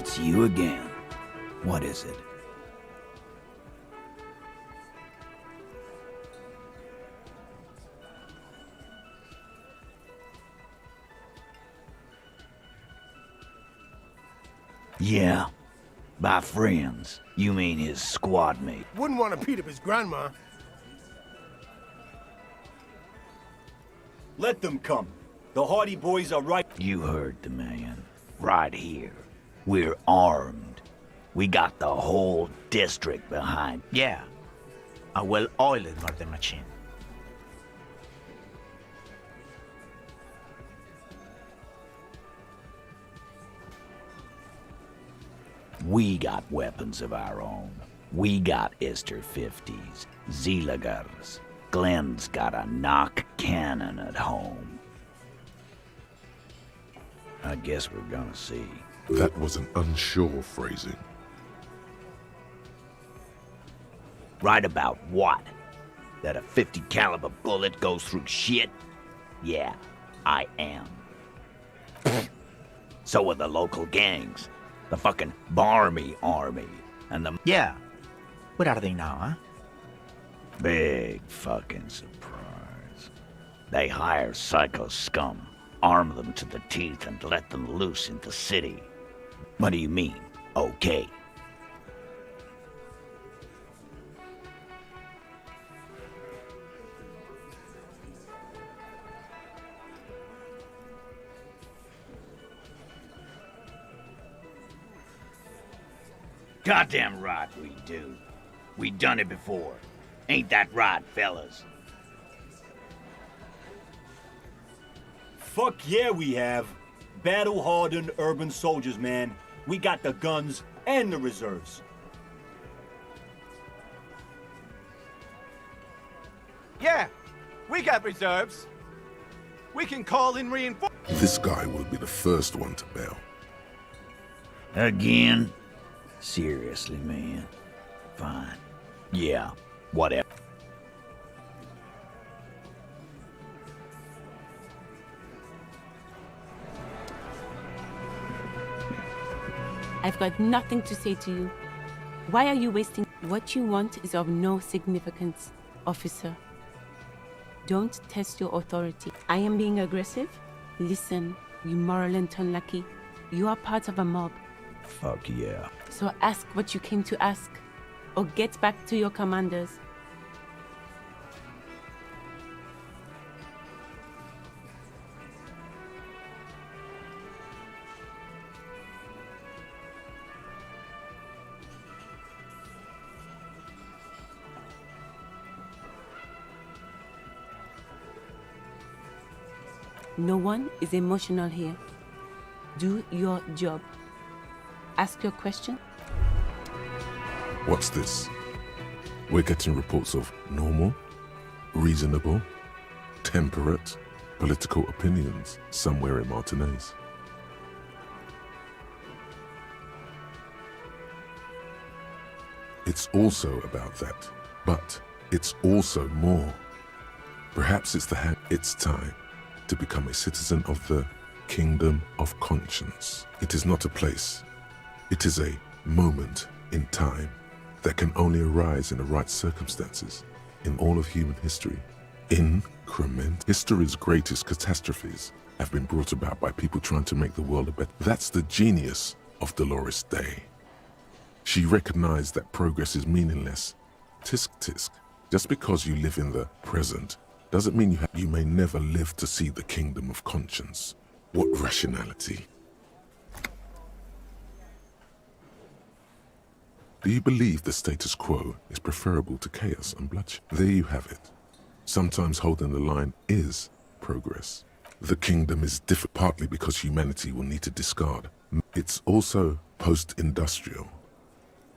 It's you again. What is it? Yeah. By friends, you mean his squad mate. Wouldn't want to beat up his grandma. Let them come. The Hardy boys are right. You heard the man. Right here. We're armed. We got the whole district behind. Yeah. A well-oiled murder machine. We got weapons of our own. We got Ister 50s, Zeelagers. Glenn's got a knock cannon at home. I guess we're gonna see. That was an unsure phrasing. Right about what? That a 50 caliber bullet goes through shit? Yeah, I am. So are the local gangs. The fucking Barmy Army. And the... Yeah. What are they now, huh? Big fucking surprise. They hire psycho scum, arm them to the teeth, and let them loose in the city. What do you mean, okay? Goddamn right we do. We done it before. Ain't that right, fellas? Fuck yeah, we have. Battle-hardened urban soldiers, man. We got the guns and the reserves. Yeah, we got reserves. We can call in reinforcements. This guy will be the first one to bail. Again? Seriously, man. Fine. Yeah, whatever. I've got nothing to say to you. Why are you wasting? What you want is of no significance, officer. Don't test your authority. I am being aggressive? Listen, you moral and unlucky. You are part of a mob. Fuck yeah. So ask what you came to ask, or get back to your commanders. No one is emotional here. Do your job. Ask your question. What's this? We're getting reports of normal, reasonable, temperate political opinions somewhere in Martinez. It's also about that, but it's also more. Perhaps it's time to become a citizen of the Kingdom of Conscience. It is not a place. It is a moment in time that can only arise in the right circumstances in all of human history. History's greatest catastrophes have been brought about by people trying to make the world a better. That's the genius of Dolores Day. She recognized that progress is meaningless. Tisk tisk. Just because you live in the present doesn't mean you may never live to see the Kingdom of Conscience. What rationality? Do you believe the status quo is preferable to chaos and bloodshed? There you have it. Sometimes holding the line is progress. The kingdom is different partly because humanity will need to discard. It's also post-industrial,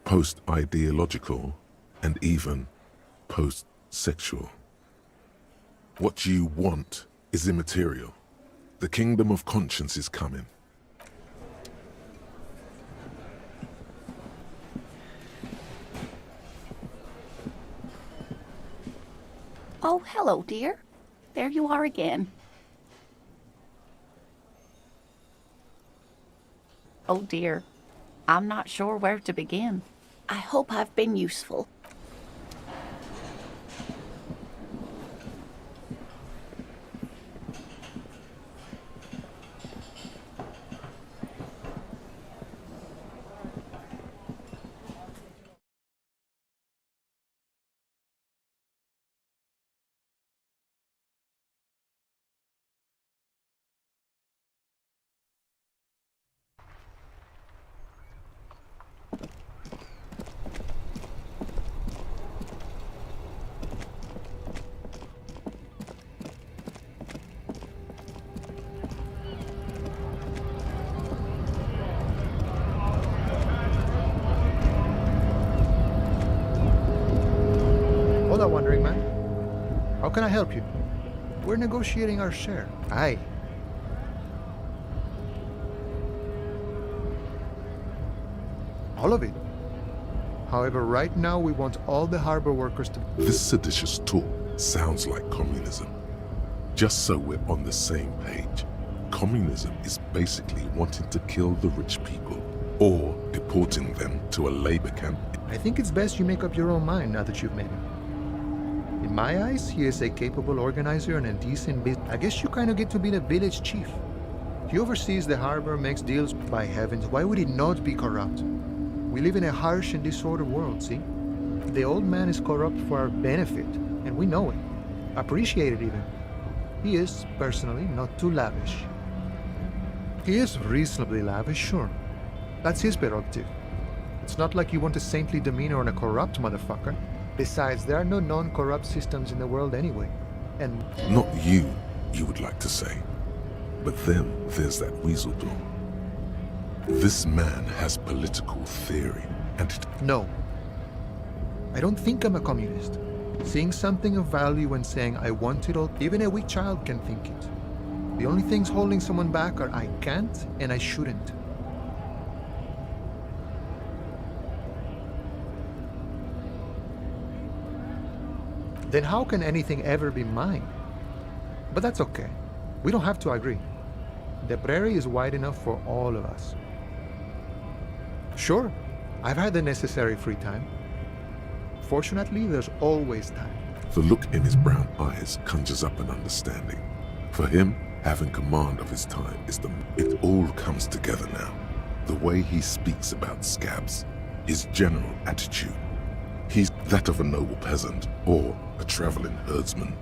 post-ideological, and even post-sexual. What you want is immaterial. The Kingdom of Conscience is coming. Oh, hello, dear. There you are again. Oh, dear. I'm not sure where to begin. I hope I've been useful. Hola, Wandering Man. How can I help you? We're negotiating our share. Aye. All of it. However, right now we want all the harbor workers to... This seditious talk sounds like communism. Just so we're on the same page, communism is basically wanting to kill the rich people or deporting them to a labor camp. I think it's best you make up your own mind now that you've met him. In my eyes, he is a capable organizer and a decent business. I guess you kind of get to be the village chief. He oversees the harbor, makes deals. By heavens, why would he not be corrupt? We live in a harsh and disordered world, see? The old man is corrupt for our benefit, and we know it. Appreciate it even. He is, personally, not too lavish. He is reasonably lavish, sure. That's his prerogative. It's not like you want a saintly demeanor on a corrupt motherfucker. Besides, there are no non-corrupt systems in the world anyway. And... Not you, you would like to say. But then there's that weasel door. This man has political theory, and it... No. I don't think I'm a communist. Seeing something of value and saying I want it all, even a weak child can think it. The only things holding someone back are I can't and I shouldn't. Then how can anything ever be mine? But that's okay. We don't have to agree. The prairie is wide enough for all of us. Sure, I've had the necessary free time. Fortunately, there's always time. The look in his brown eyes conjures up an understanding. For him, having command of his time is the... It all comes together now. The way he speaks about scabs, his general attitude. He's that of a noble peasant or a traveling herdsman.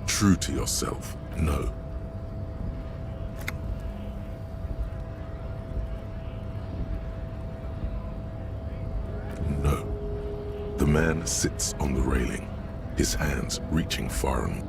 True to yourself, no. No. The man sits on the railing, his hands reaching far and...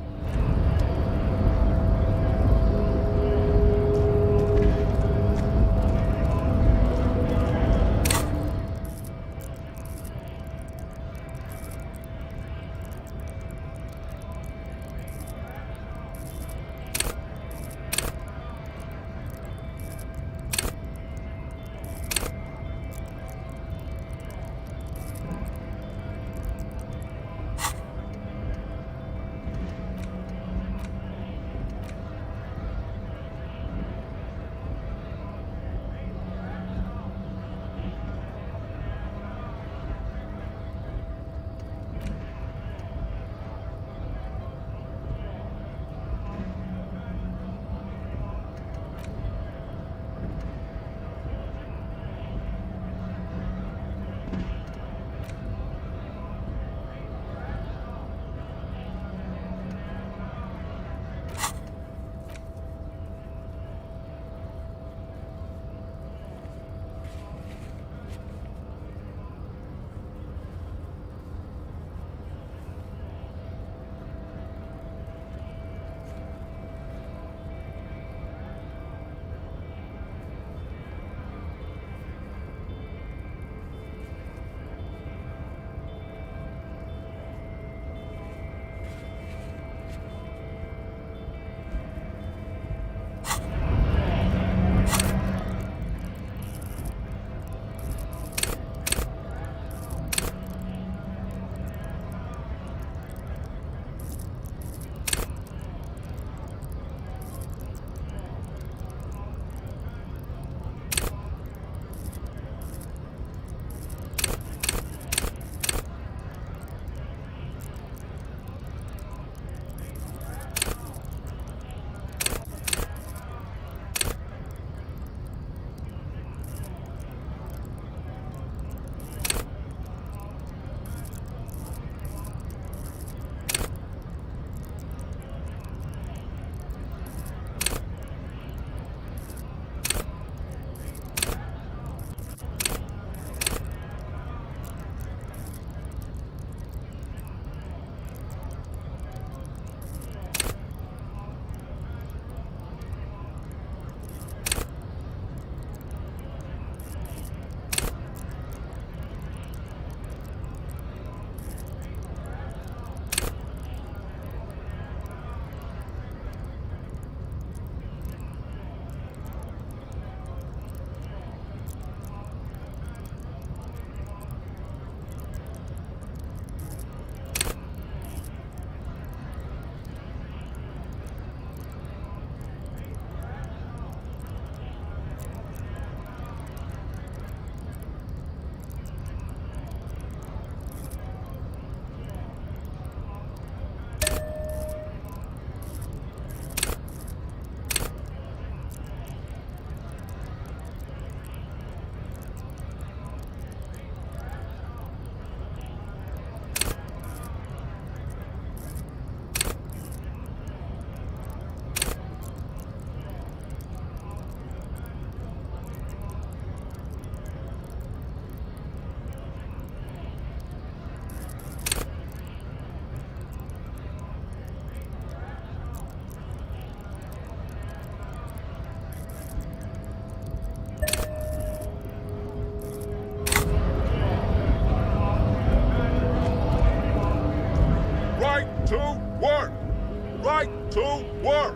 to work!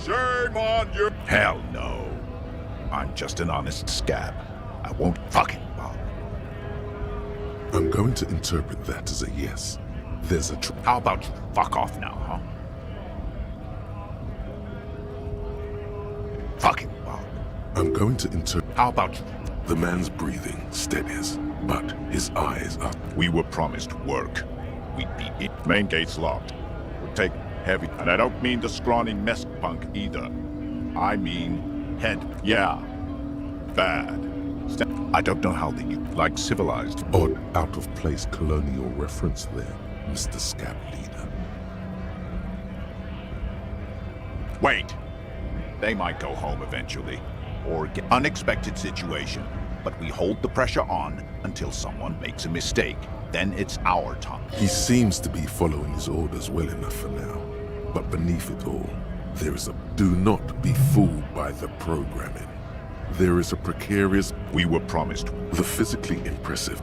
Shame on you! Hell no. I'm just an honest scab. I won't fucking bother. I'm going to interpret that as a yes. There's a How about you fuck off now, huh? Fucking bother. I'm going to interpret. How about you? The man's breathing steadies, but his eyes are. We were promised work. We'd be in. Main gate's locked. We'll take heavy. And I don't mean the scrawny mess punk either. I mean head. Yeah. Bad. I don't know how they like civilized. Odd, out of place colonial reference there, Mr. Scab Leader. Wait. They might go home eventually. Or get unexpected situation. But we hold the pressure on until someone makes a mistake. Then it's our time. He seems to be following his orders well enough for now. But beneath it all, there is a... Do not be fooled by the programming. There is a precarious... We were promised. The physically impressive.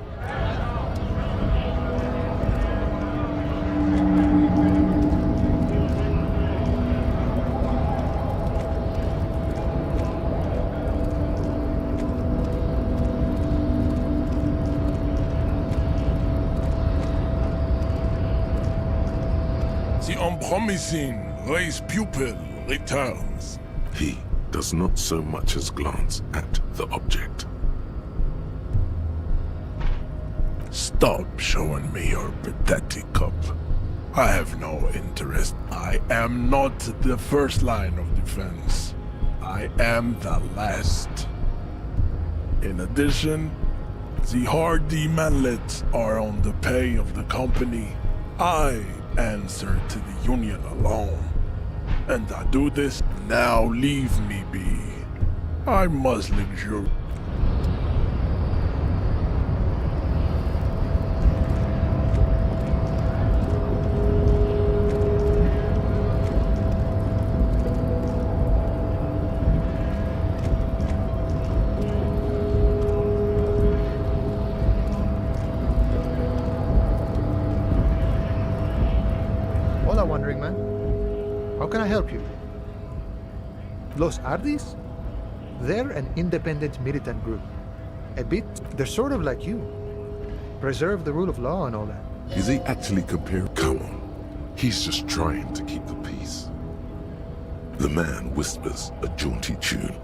The unpromising race pupil returns. He does not so much as glance at the object. Stop showing me your pathetic cup. I have no interest. I am not the first line of defense. I am the last. In addition, the hardy manlets are on the pay of the company. I answer to the Union alone. And I do this, now leave me be. I must luxuriate. Hola, wandering man. How can I help you? Los Ardis? They're an independent militant group. A bit, they're sort of like you. Preserve the rule of law and all that. Is he actually comparing? Come on. He's just trying to keep the peace. The man whispers a jaunty tune.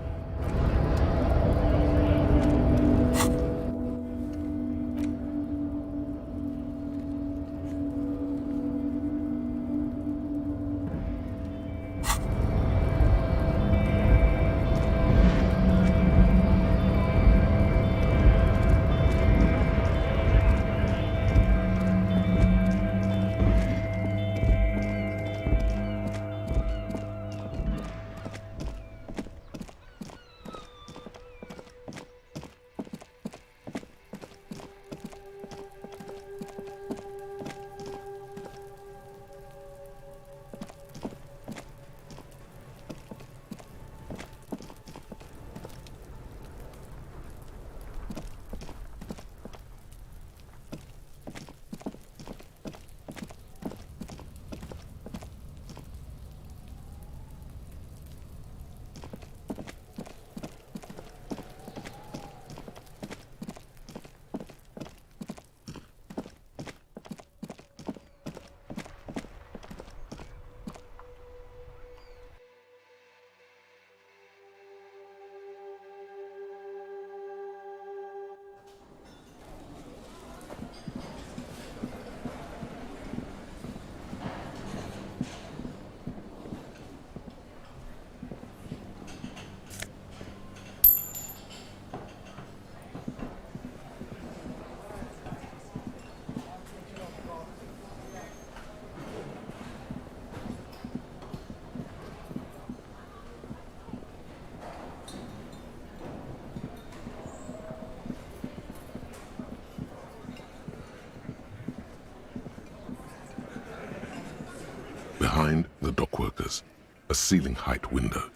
Behind the dockworkers, a ceiling-height window.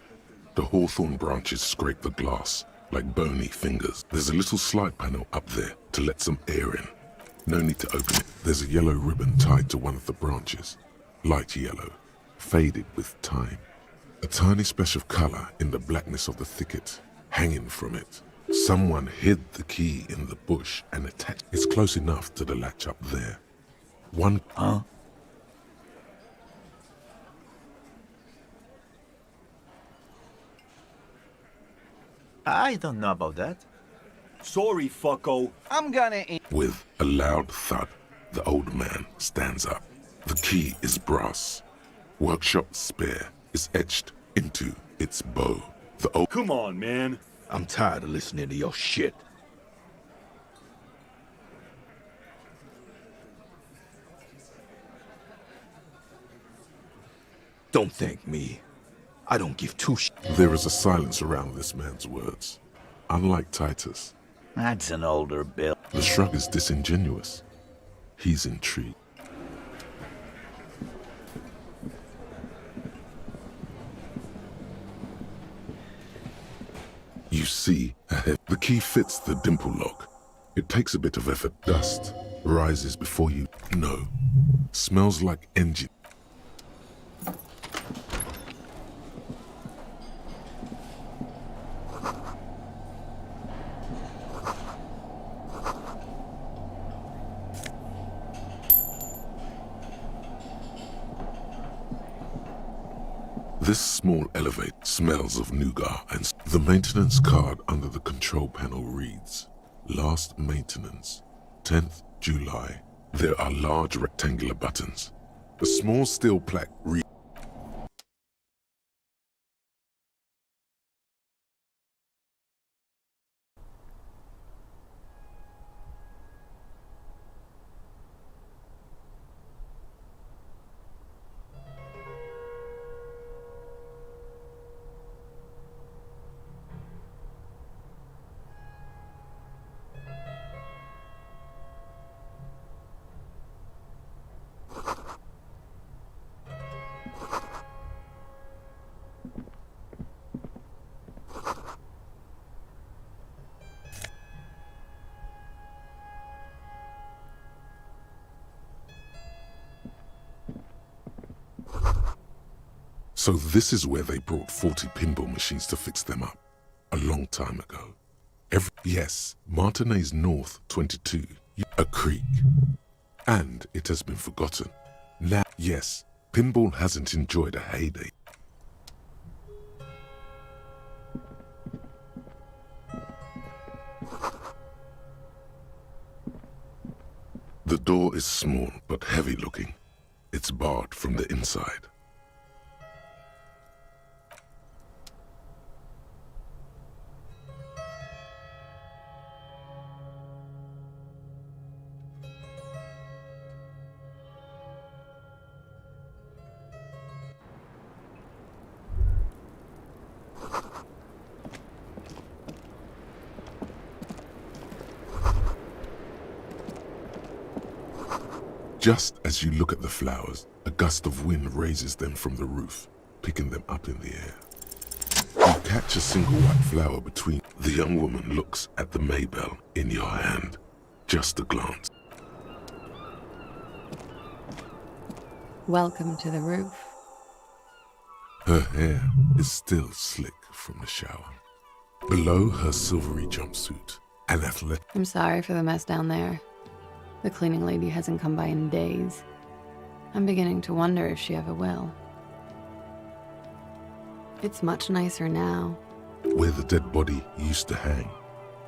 The hawthorn branches scrape the glass like bony fingers. There's a little slide panel up there to let some air in. No need to open it. There's a yellow ribbon tied to one of the branches. Light yellow. faded with time. A tiny splash of color in the blackness of the thicket, hanging from it. Someone hid the key in the bush and attached. It's close enough to the latch up there. One. Huh? I don't know about that. Sorry, fucko. I'm gonna... With a loud thud, the old man stands up. The key is brass. Workshop spare is etched into its bow. The old... Come on, man. I'm tired of listening to your shit. Don't thank me. I don't give two shits. There is a silence around this man's words. Unlike Titus, That's an older bill. the shrug is disingenuous. He's intrigued. You see, ahead, the key fits the dimple lock. It takes a bit of effort. Dust rises before you. No. Smells like engine. This small elevator smells of nougat, and the maintenance card under the control panel reads, Last maintenance, 10th July. There are large rectangular buttons. A small steel plaque reads, So this is where they brought 40 pinball machines to fix them up. A long time ago. Yes, Martinez North 22, a creek. And it has been forgotten. Now, yes, pinball hasn't enjoyed a heyday. The door is small but heavy looking. It's barred from the inside. Just as you look at the flowers, a gust of wind raises them from the roof, picking them up in the air. You catch a single white flower between. The young woman looks at the Maybell in your hand. Just a glance. Welcome to the roof. Her hair is still slick from the shower. Below her silvery jumpsuit, an athletic. I'm sorry for the mess down there. The cleaning lady hasn't come by in days. I'm beginning to wonder if she ever will. It's much nicer now. Where the dead body used to hang.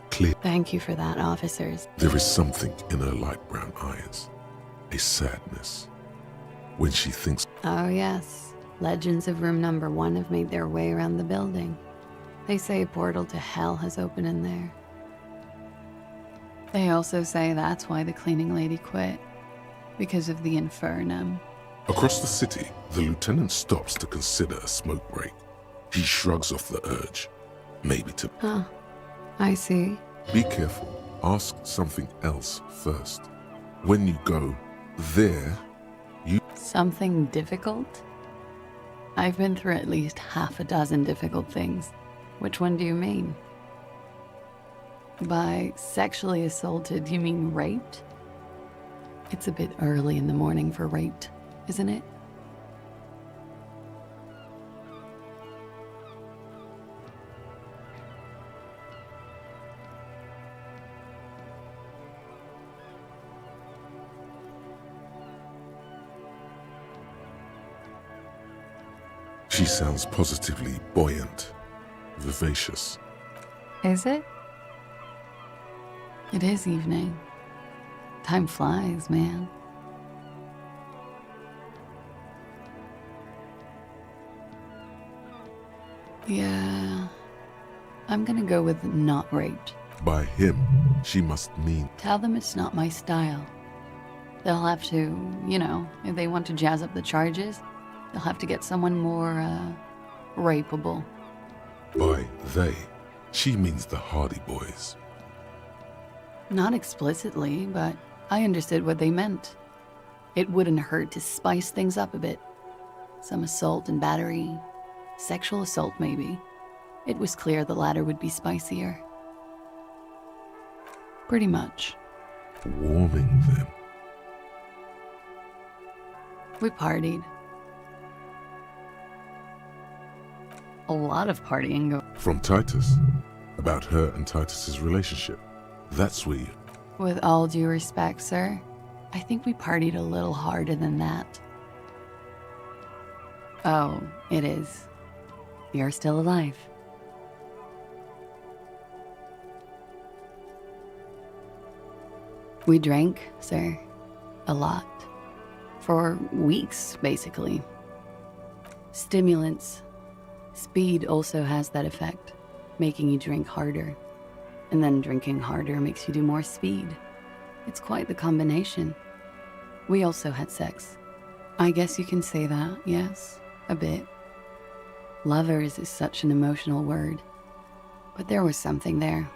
Clear. Thank you for that, officers. There is something in her light brown eyes. A sadness. When she thinks. Oh yes, legends of room number 1 have made their way around the building. They say a portal to hell has opened in there. They also say that's why the cleaning lady quit. Because of the infernum. Across the city, the lieutenant stops to consider a smoke break. He shrugs off the urge. Maybe to. Huh. I see. Be careful. Ask something else first. When you go there, you. Something difficult? I've been through at least half a dozen difficult things. Which one do you mean? By sexually assaulted, you mean raped? It's a bit early in the morning for raped, isn't it? She sounds positively buoyant, vivacious. Is it? It is evening. Time flies, man. Yeah, I'm gonna go with not raped. By him, she must mean Tell them it's not my style. They'll have to, you know, if they want to jazz up the charges, they'll have to get someone more, rapeable. by they. She means the Hardy Boys. Not explicitly, but I understood what they meant. It wouldn't hurt to spice things up a bit. Some assault and battery, sexual assault maybe. It was clear the latter would be spicier. Pretty much. Warming them. We partied. A lot of partying. From Titus. About her and Titus's relationship. That's sweet. With all due respect, sir, I think we partied a little harder than that. Oh, it is. You're still alive. We drank, sir. A lot. For weeks, basically. Stimulants. Speed also has that effect, making you drink harder. And then drinking harder makes you do more speed. It's quite the combination. We also had sex. I guess you can say that, yes, a bit. Lovers is such an emotional word. But there was something there.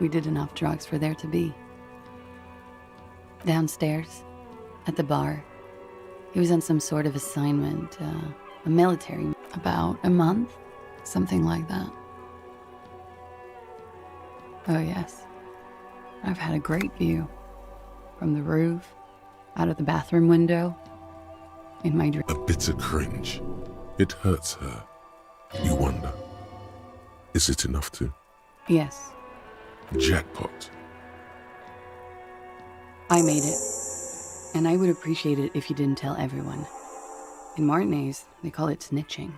We did enough drugs for there to be. Downstairs, at the bar, he was on some sort of assignment, a military, about a month, something like that. Oh yes, I've had a great view. From the roof, out of the bathroom window, in my dream. A bitter cringe. It hurts her. You wonder, is it enough to? Yes, Jackpot. I made it. And I would appreciate it if you didn't tell everyone. In Martinez, they call it snitching.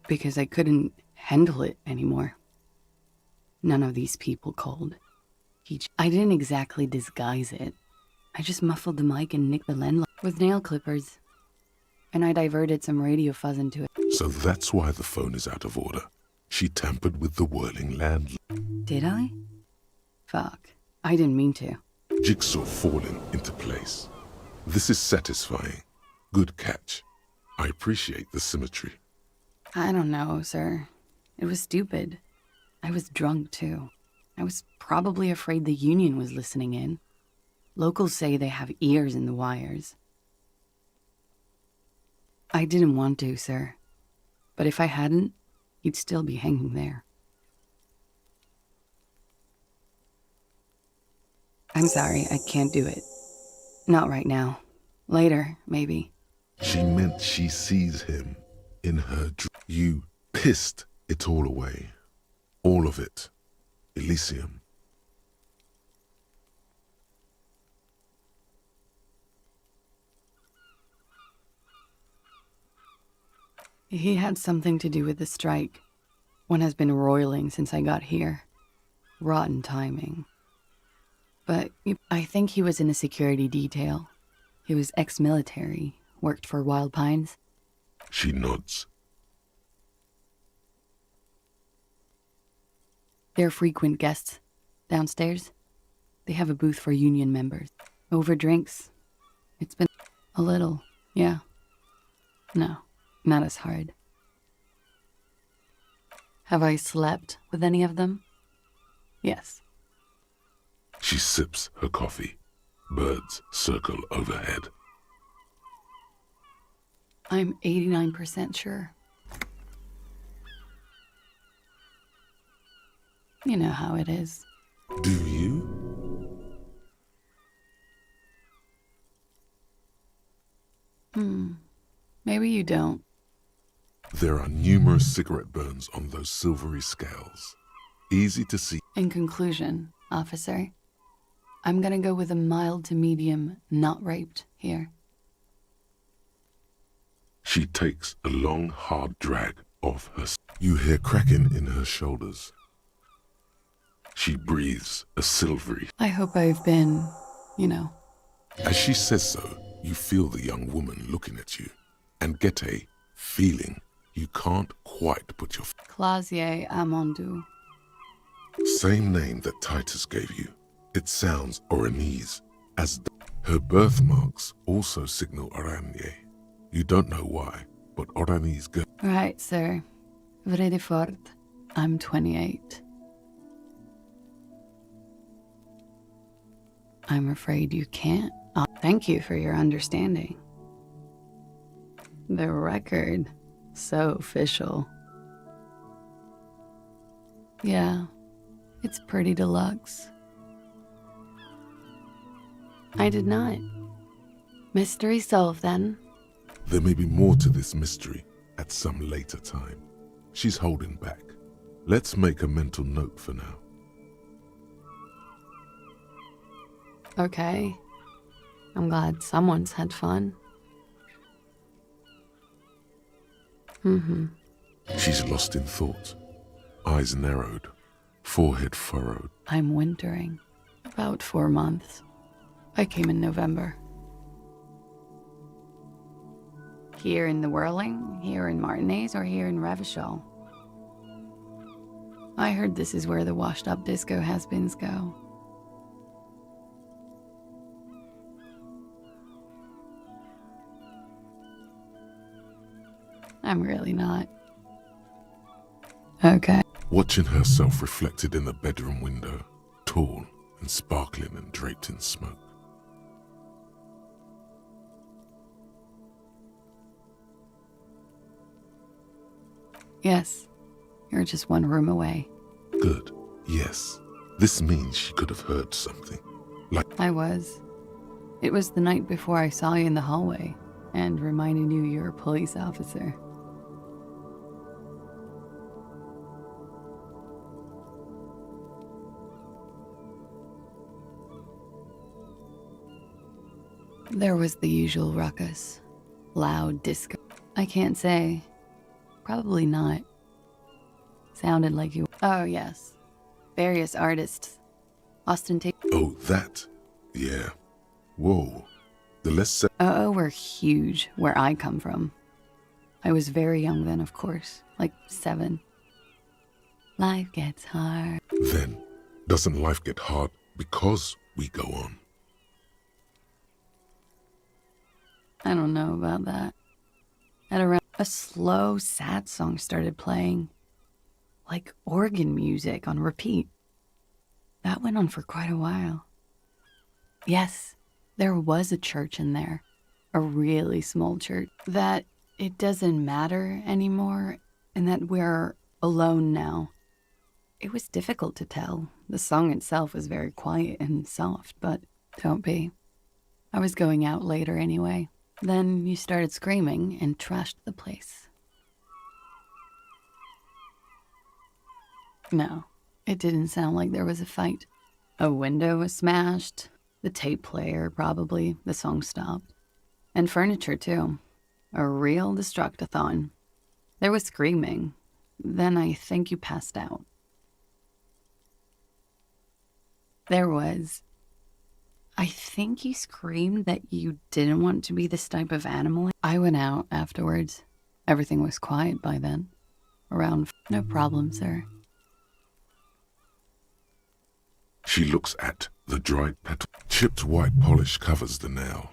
Because I couldn't handle it anymore. None of these people called. I didn't exactly disguise it. I just muffled the mic and nicked the landline with nail clippers. And I diverted some radio fuzz into it. So that's why the phone is out of order. She tampered with the whirling land. Did I? Fuck. I didn't mean to. Jigsaw falling into place. This is satisfying. Good catch. I appreciate the symmetry. I don't know, sir. It was stupid. I was drunk, too. I was probably afraid the union was listening in. Locals say they have ears in the wires. I didn't want to, sir. But if I hadn't, you'd still be hanging there. I'm sorry, I can't do it. Not right now. Later, maybe. She meant she sees him in her You pissed it all away. All of it. ELYSIUM. He had something to do with the strike. One has been roiling since I got here. Rotten timing. But I think he was in a security detail. He was ex-military, worked for Wild Pines. She nods. They're frequent guests. Downstairs, they have a booth for union members. Over drinks. It's been a little, yeah. No, not as hard. Have I slept with any of them? Yes. She sips her coffee. Birds circle overhead. I'm 89% sure. You know how it is. Do you? Maybe you don't. There are numerous cigarette burns on those silvery scales. Easy to see. In conclusion, officer, I'm gonna go with a mild to medium not raped here. She takes a long, hard drag of her. You hear cracking in her shoulders. She breathes a silvery. I hope I've been, you know. As she says so, you feel the young woman looking at you and get a feeling you can't quite put your... Clausier Amandou. Same name that Titus gave you. It sounds Oranese, as her birthmarks also signal Oranje. You don't know why, but Oranese girl... Right, sir. Vrai de fort. I'm 28. I'm afraid you can't. Thank you for your understanding. The record. So official. Yeah, it's pretty deluxe. I did not. Mystery solved then. There may be more to this mystery at some later time. She's holding back. Let's make a mental note for now. Okay. I'm glad someone's had fun. She's lost in thought. Eyes narrowed. Forehead furrowed. I'm wintering. About 4 months. I came in November. Here in the Whirling, here in Martinez, or here in Revachol? I heard this is where the washed-up disco has-beens go. I'm really not. Okay. Watching herself reflected in the bedroom window, tall and sparkling and draped in smoke. Yes, you're just one room away. Good, yes. This means she could have heard something. Like... I was. It was the night before I saw you in the hallway and reminded you you're a police officer. There was the usual ruckus. Loud disco. I can't say. Probably not. Sounded like you... Oh, yes. Various artists. Oh, that? Yeah. Whoa. The less... were huge where I come from. I was very young then, of course. Like 7. Life gets hard. Then, doesn't life get hard because we go on? I don't know about that. At around a slow, sad song started playing. Like organ music on repeat. That went on for quite a while. Yes, there was a church in there. A really small church. That it doesn't matter anymore and that we're alone now. It was difficult to tell. The song itself was very quiet and soft, but don't be. I was going out later anyway. Then you started screaming and trashed the place. No, it didn't sound like there was a fight. A window was smashed, the tape player probably, the song stopped. And furniture too. A real destructathon. There was screaming. Then I think you passed out. There was. I think you screamed that you didn't want to be this type of animal. I went out afterwards. Everything was quiet by then. Around... No problem, sir. She looks at the dried petal. Chipped white polish covers the nail.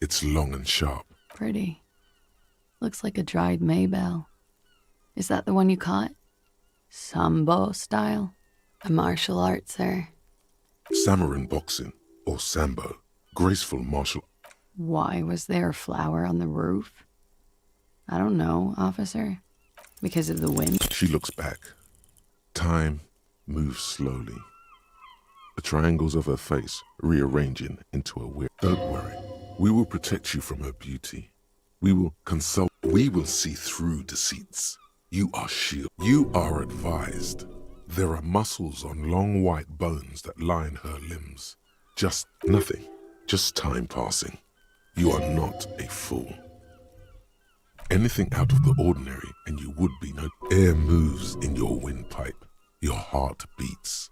It's long and sharp. Pretty. Looks like a dried maybell. Is that the one you caught? Sambo style? A martial art, sir. Samurai boxing. Or sambo, graceful martial... Why was there a flower on the roof? I don't know, officer. Because of the wind? She looks back. Time moves slowly. The triangles of her face rearranging into a weird... Don't worry. We will protect you from her beauty. We will consult. We will see through deceits. You are shielded. You are advised. There are muscles on long white bones that line her limbs. Just nothing. Just time passing. You are not a fool. Anything out of the ordinary and you would be no. Air moves in your windpipe. Your heart beats.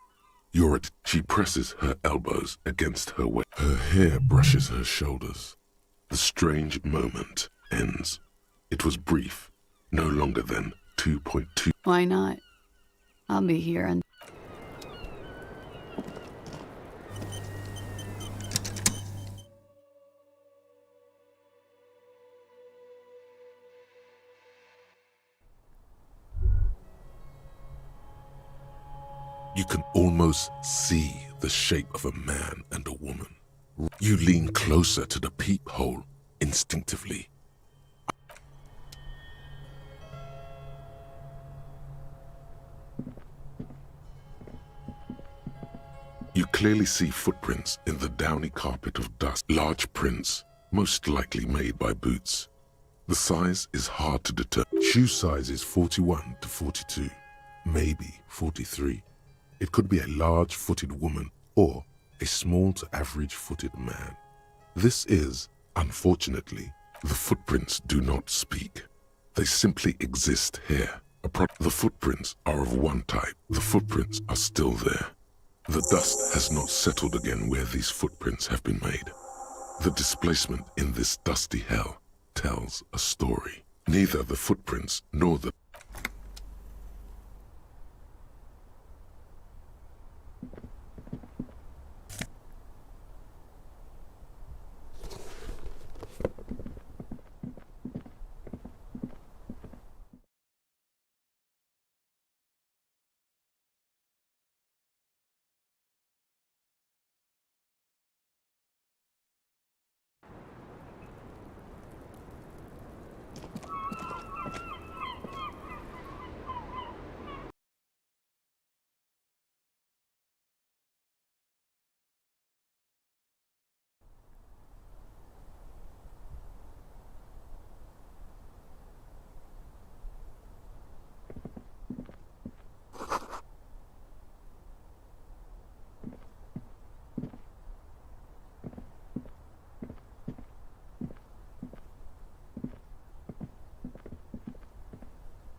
She presses her elbows against her waist. Her hair brushes her shoulders. The strange moment ends. It was brief, no longer than 2.2. Why not? I'll be here and You can almost see the shape of a man and a woman. You lean closer to the peephole instinctively. You clearly see footprints in the downy carpet of dust. Large prints, most likely made by boots. The size is hard to determine. Shoe size is 41 to 42, maybe 43. It could be a large-footed woman or a small to average-footed man. This is, unfortunately, the footprints do not speak. They simply exist here. The footprints are of one type. The footprints are still there. The dust has not settled again where these footprints have been made. The displacement in this dusty hell tells a story. Neither the footprints nor the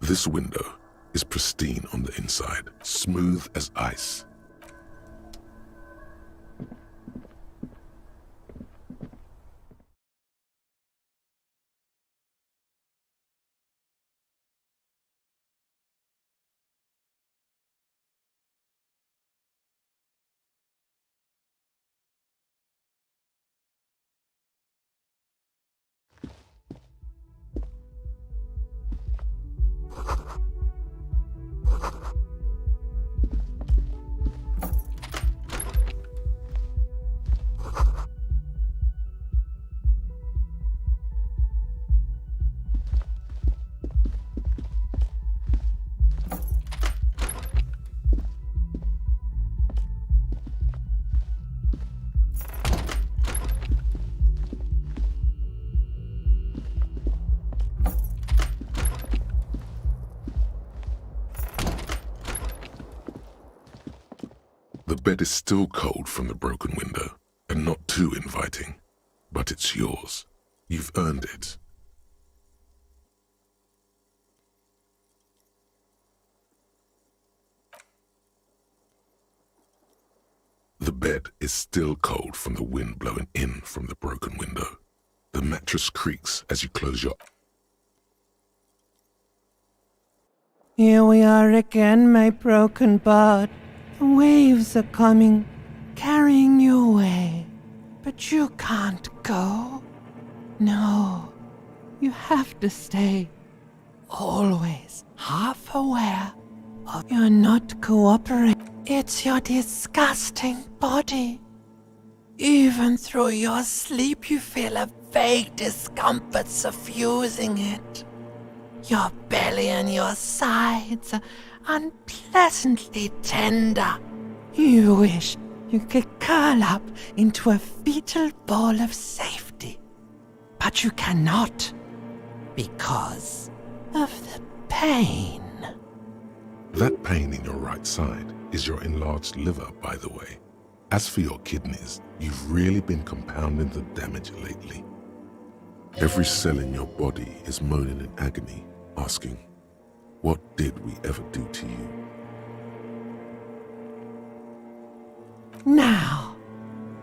This window is pristine on the inside, smooth as ice. The bed is still cold from the broken window, and not too inviting, but it's yours. You've earned it. The bed is still cold from the wind blowing in from the broken window. The mattress creaks as you close your eyes. Here we are again, my broken bud. The waves are coming, carrying you away. But you can't go. No, you have to stay. Always half aware of you're not cooperating. It's your disgusting body. Even through your sleep you feel a vague discomfort suffusing it. Your belly and your sides are unpleasantly tender. You wish you could curl up into a fetal ball of safety. But you cannot. because of the pain. That pain in your right side is your enlarged liver, by the way. As for your kidneys, you've really been compounding the damage lately. Every cell in your body is moaning in agony, asking, what did we ever do to you? Now,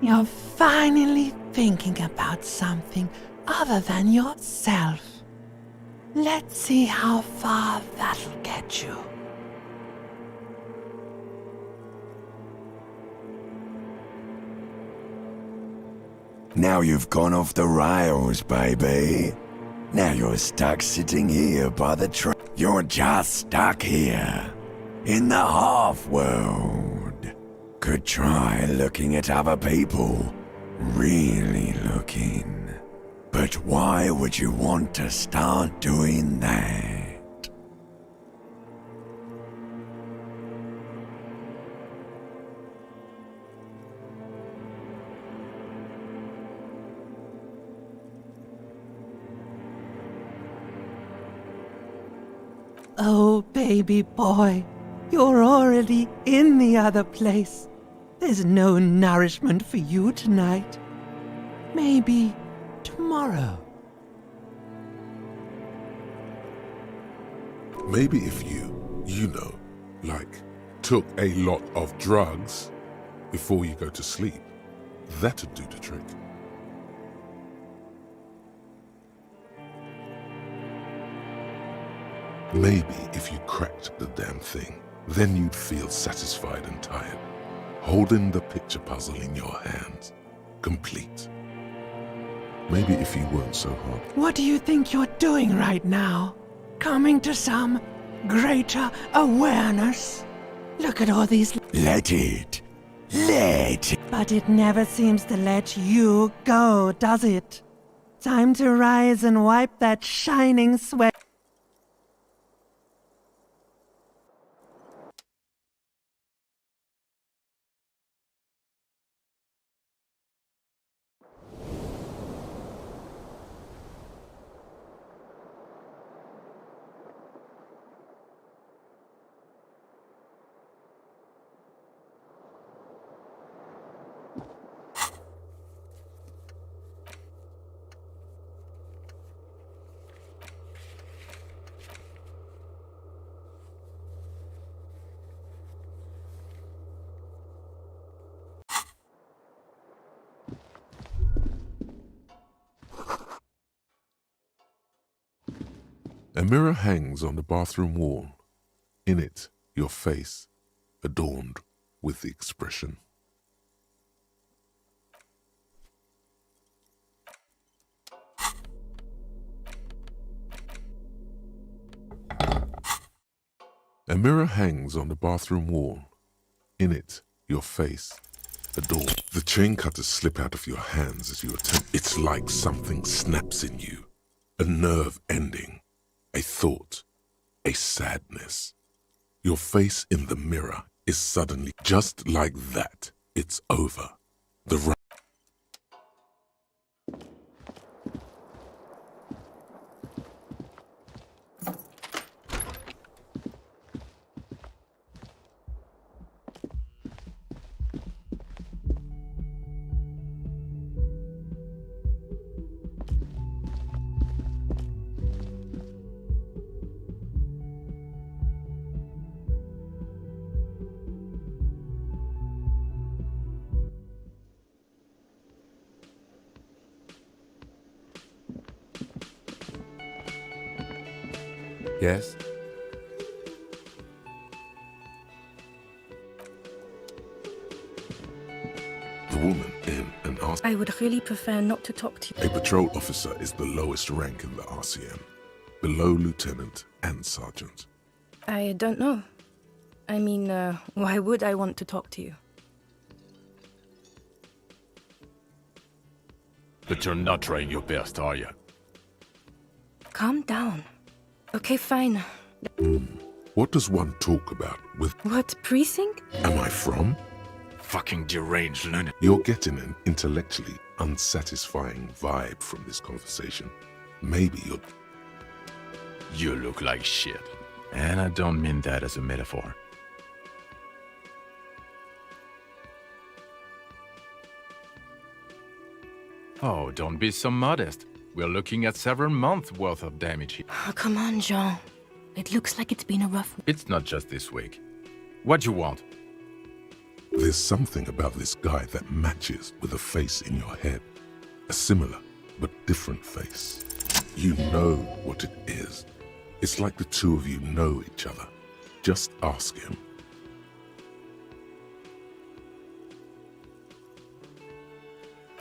you're finally thinking about something other than yourself. Let's see how far that'll get you. Now you've gone off the rails, baby. Now you're stuck sitting here by the train. You're just stuck here, in the half-world. Could try looking at other people, really looking. But why would you want to start doing that? Oh, baby boy, you're already in the other place. There's no nourishment for you tonight. Maybe tomorrow. Maybe if you know, like, took a lot of drugs before you go to sleep, that'd do the trick. Maybe if you cracked the damn thing, then you'd feel satisfied and tired, holding the picture puzzle in your hands, complete. Maybe if you weren't so hard. What do you think you're doing right now? Coming to some greater awareness? Look at all these... Let it. Let it. But it never seems to let you go, does it? Time to rise and wipe that shining sweat. A mirror hangs on the bathroom wall. In it, your face, adorned with the expression. A mirror hangs on the bathroom wall. In it, your face, adorned. The chain cutters slip out of your hands as you attempt. It's like something snaps in you. A nerve ending. A thought, a sadness. Your face in the mirror is suddenly just like that. It's over. The Yes? The woman in and asked. I would really prefer not to talk to you. A patrol officer is the lowest rank in the RCM, below lieutenant and sergeant. I don't know. I mean, why would I want to talk to you? But you're not trying your best, are you? Calm down. Okay, fine. What does one talk about with... What precinct? Am I from? Fucking deranged lunatic. You're getting an intellectually unsatisfying vibe from this conversation. Maybe you're... You look like shit. And I don't mean that as a metaphor. Oh, don't be so modest. We're looking at several months worth of damage here. Oh, come on, Jean. It looks like it's been a rough... It's not just this week. What you want? There's something about this guy that matches with a face in your head. A similar but different face. You know what it is. It's like the two of you know each other. Just ask him.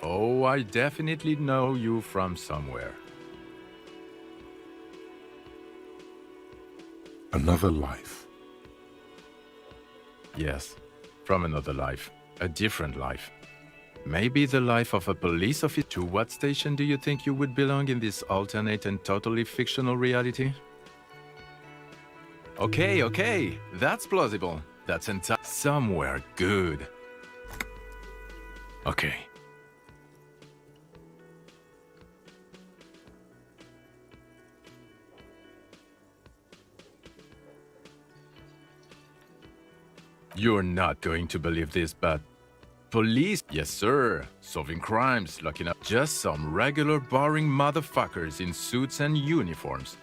Oh, I definitely know you from somewhere. Another life. Yes, from another life. A different life. Maybe the life of a police officer. To what station do you think you would belong in this alternate and totally fictional reality? Okay, that's plausible. That's somewhere good. Okay. You're not going to believe this, but police, yes sir, solving crimes, locking up just some regular boring motherfuckers in suits and uniforms.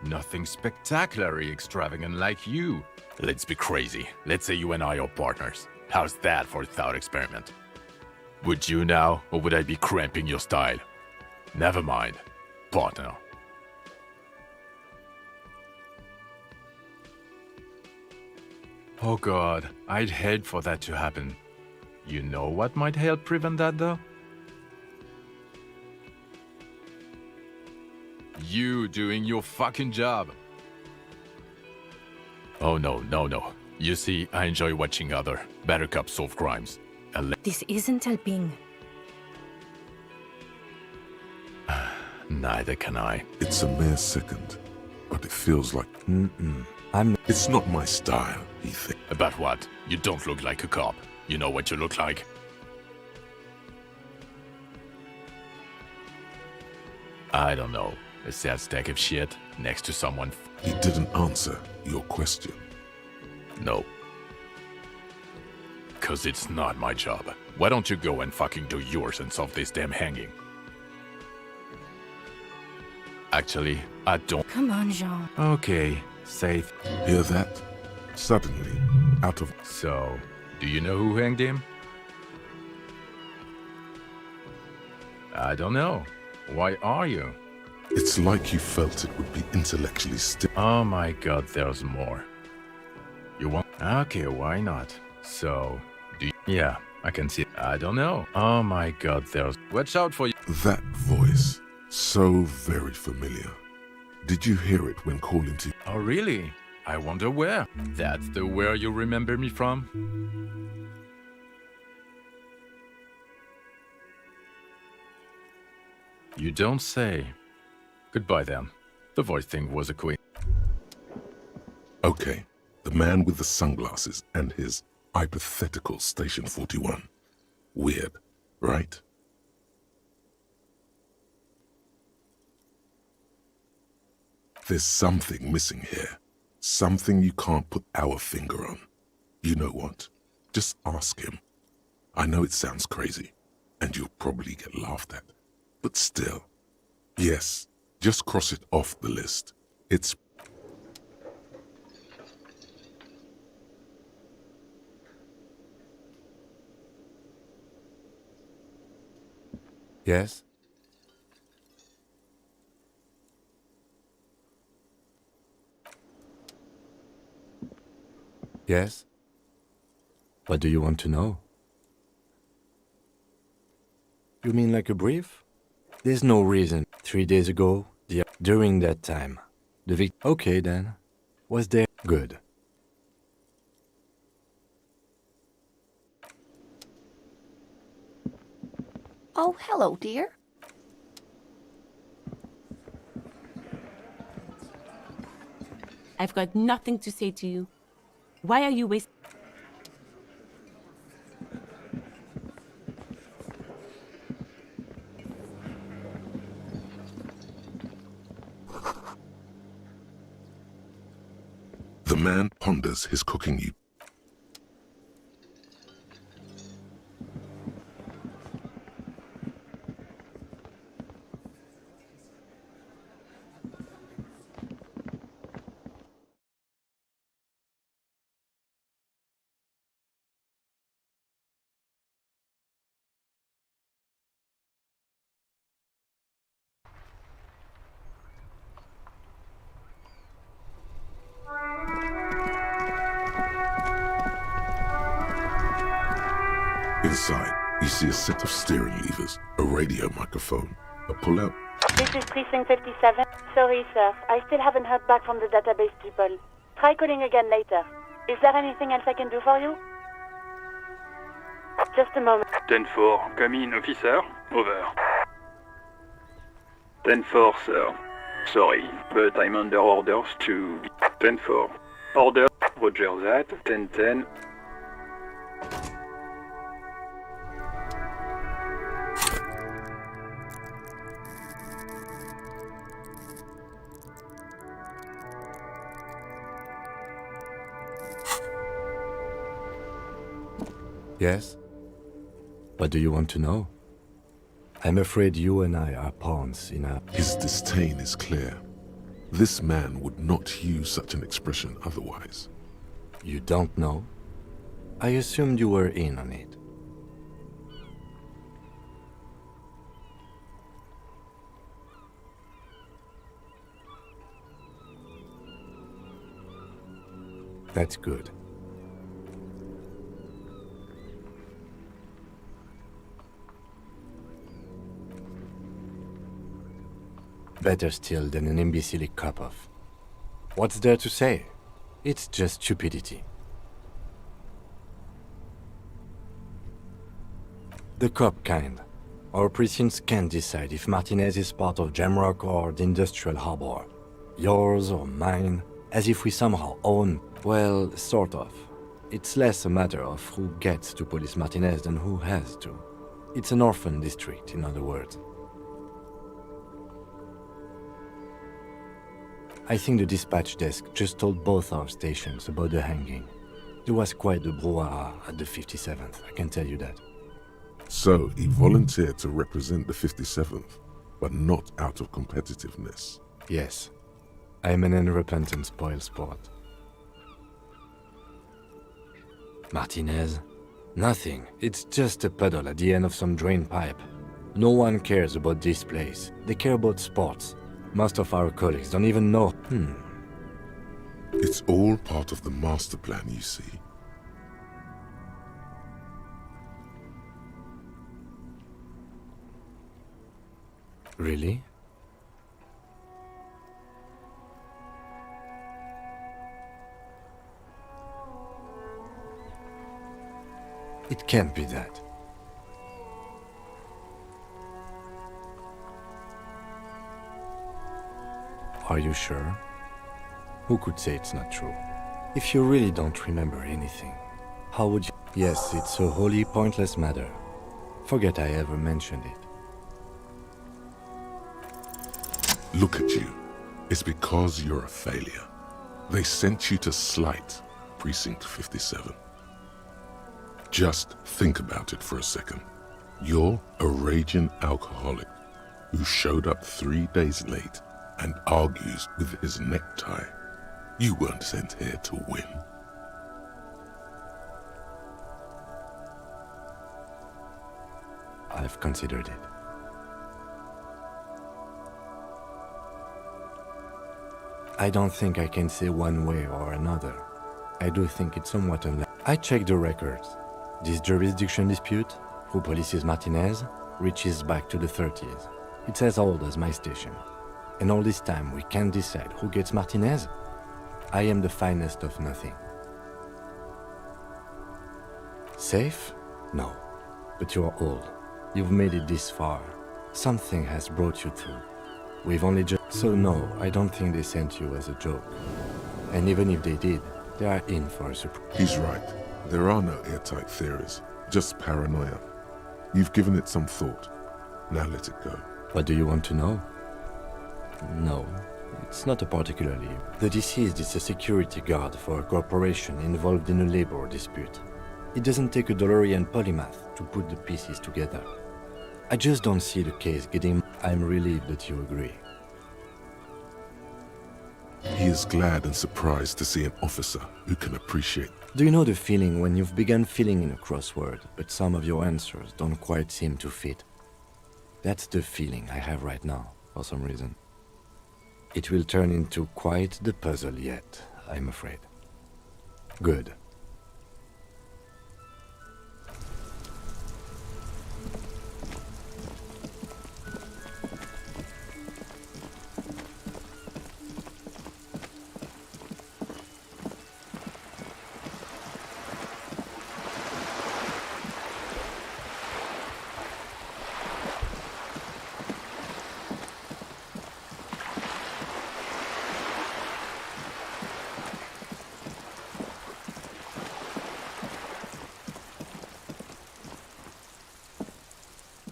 Nothing spectacularly extravagant like you. Let's be crazy. Let's say you and I are partners. How's that for a thought experiment? Would you now, or would I be cramping your style? Never mind. Partner. Oh god, I'd hate for that to happen. You know what might help prevent that though? You doing your fucking job. Oh no. You see, I enjoy watching other better cops solve crimes. This isn't helping. Neither can I. It's a mere second, but it feels like, it's not my style, he thinks. About what? You don't look like a cop. You know what you look like? I don't know. A sad stack of shit next to someone. He didn't answer your question. No. Cause it's not my job. Why don't you go and fucking do yours and solve this damn hanging? Actually, I don't. Come on, Jean. Okay, safe. Hear that? Suddenly, out of... So, do you know who hanged him? I don't know. Why are you? It's like you felt it would be intellectually still. Oh my god, there's more. You want? Okay, why not? So, do you... Yeah, I can see it. I don't know. Oh my god, there's... Watch out for you. That voice, so very familiar. Did you hear it when calling to... Oh really? I wonder where. That's the where you remember me from? You don't say. Goodbye then. The voice thing was a quick... Okay, the man with the sunglasses and his hypothetical Station 41. Weird, right? There's something missing here. Something you can't put our finger on. You know what? Just ask him. I know it sounds crazy, and you'll probably get laughed at. But still, yes, just cross it off the list. It's... Yes? Yes? What do you want to know? You mean like a brief? There's no reason. 3 days ago, during that time, the Okay then. Was there... Good. Oh, hello, dear. I've got nothing to say to you. Why are you wasting... man ponders his cooking you. Inside, you see a set of steering levers, a radio microphone, a pull-out. This is Precinct 57. Sorry, sir. I still haven't heard back from the database people. Try calling again later. Is there anything else I can do for you? Just a moment. 10-4, come in, officer. Over. 10-4, sir. Sorry, but I'm under orders to... 10-4. Order. Roger that. 10-10. Yes? What do you want to know? I'm afraid you and I are pawns in a... His disdain is clear. This man would not use such an expression otherwise. You don't know? I assumed you were in on it. That's good. Better still than an imbecilic cop-off. What's there to say? It's just stupidity. The cop kind. Our precincts can't decide if Martinez is part of Jamrock or the Industrial Harbor. Yours or mine, as if we somehow own... Well, sort of. It's less a matter of who gets to police Martinez than who has to. It's an orphan district, in other words. I think the dispatch desk just told both our stations about the hanging. There was quite the brouhaha at the 57th, I can tell you that. So, he volunteered to represent the 57th, but not out of competitiveness. Yes. I'm an unrepentant spoilsport. Martinez? Nothing. It's just a puddle at the end of some drain pipe. No one cares about this place. They care about sports. Most of our colleagues don't even know. It's all part of the master plan, you see. Really? It can't be that. Are you sure? Who could say it's not true? If you really don't remember anything, how would you... Yes, it's a wholly pointless matter. Forget I ever mentioned it. Look at you. It's because you're a failure. They sent you to slight Precinct 57. Just think about it for a second. You're a raging alcoholic who showed up 3 days late and argues with his necktie. You weren't sent here to win. I've considered it. I don't think I can say one way or another. I do think it's somewhat unlikely. I checked the records. This jurisdiction dispute, who polices Martinez, reaches back to the 30s. It's as old as my station. And all this time we can't decide who gets Martinez? I am the finest of nothing. Safe? No. But you're old. You've made it this far. Something has brought you through. We've only just... So no, I don't think they sent you as a joke. And even if they did, they are in for a surprise. He's right. There are no airtight theories, just paranoia. You've given it some thought. Now let it go. What do you want to know? No, It's not a particularly. The deceased is a security guard for a corporation involved in a labor dispute. It doesn't take a DeLorean polymath to put the pieces together. I just don't see the case getting... I'm relieved that you agree. He is glad and surprised to see an officer who can appreciate. Do you know the feeling when you've begun filling in a crossword, but some of your answers don't quite seem to fit? That's the feeling I have right now, for some reason. It will turn into quite the puzzle yet, I'm afraid. Good.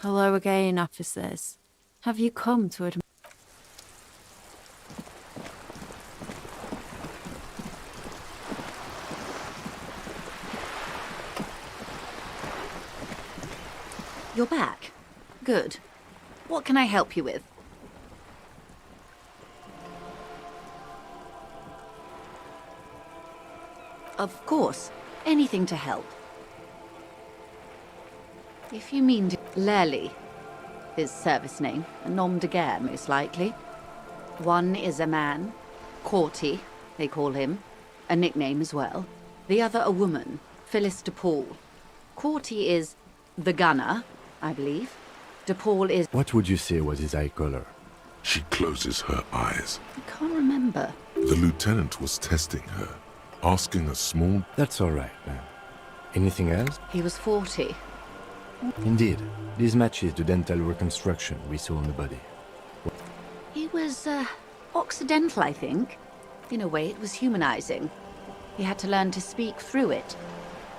Hello again, officers. Have you come to admit... You're back. Good. What can I help you with? Of course. Anything to help. If you mean Lely, his service name, a nom de guerre most likely. One is a man, Corty, they call him, a nickname as well. The other a woman, Phyllis DePaul. Corty is the gunner, I believe. DePaul is... What would you say was his eye color? She closes her eyes. I can't remember. The lieutenant was testing her, asking a small... That's all right, ma'am. Anything else? He was 40. Indeed. This matches the dental reconstruction we saw on the body. He was, Occidental, I think. In a way, it was humanizing. He had to learn to speak through it.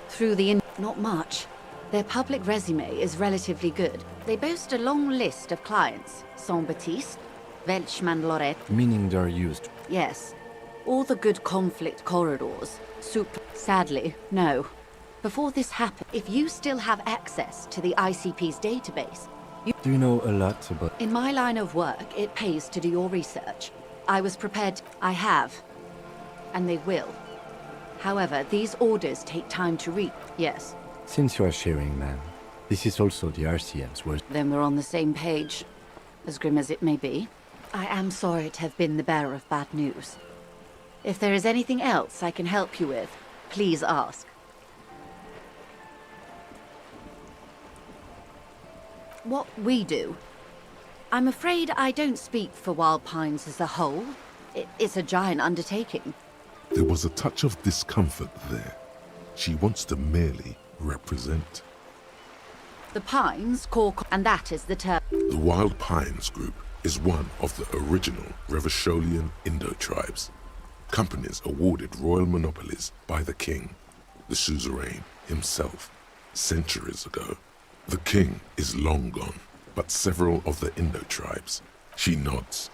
Through the Not much. Their public resume is relatively good. They boast a long list of clients. Saint-Baptiste, Welchman Lorette. Meaning they're used. Yes. All the good conflict corridors. Sadly, no. Before this happened, if you still have access to the ICP's database, Do you know a lot about... In my line of work, it pays to do your research. I was prepared. I have. And they will. However, these orders take time to read. Yes. Since you are sharing, ma'am, this is also the RCM's worst... Then we're on the same page. As grim as it may be. I am sorry to have been the bearer of bad news. If there is anything else I can help you with, please ask. What we do. I'm afraid I don't speak for Wild Pines as a whole. It's a giant undertaking. There was a touch of discomfort there. She wants to merely represent. The Pines, and that is the term. The Wild Pines Group is one of the original Revacholian Indo-tribes. Companies awarded royal monopolies by the king, the suzerain himself, centuries ago. The king is long gone, but several of the Indo-tribes. She nods.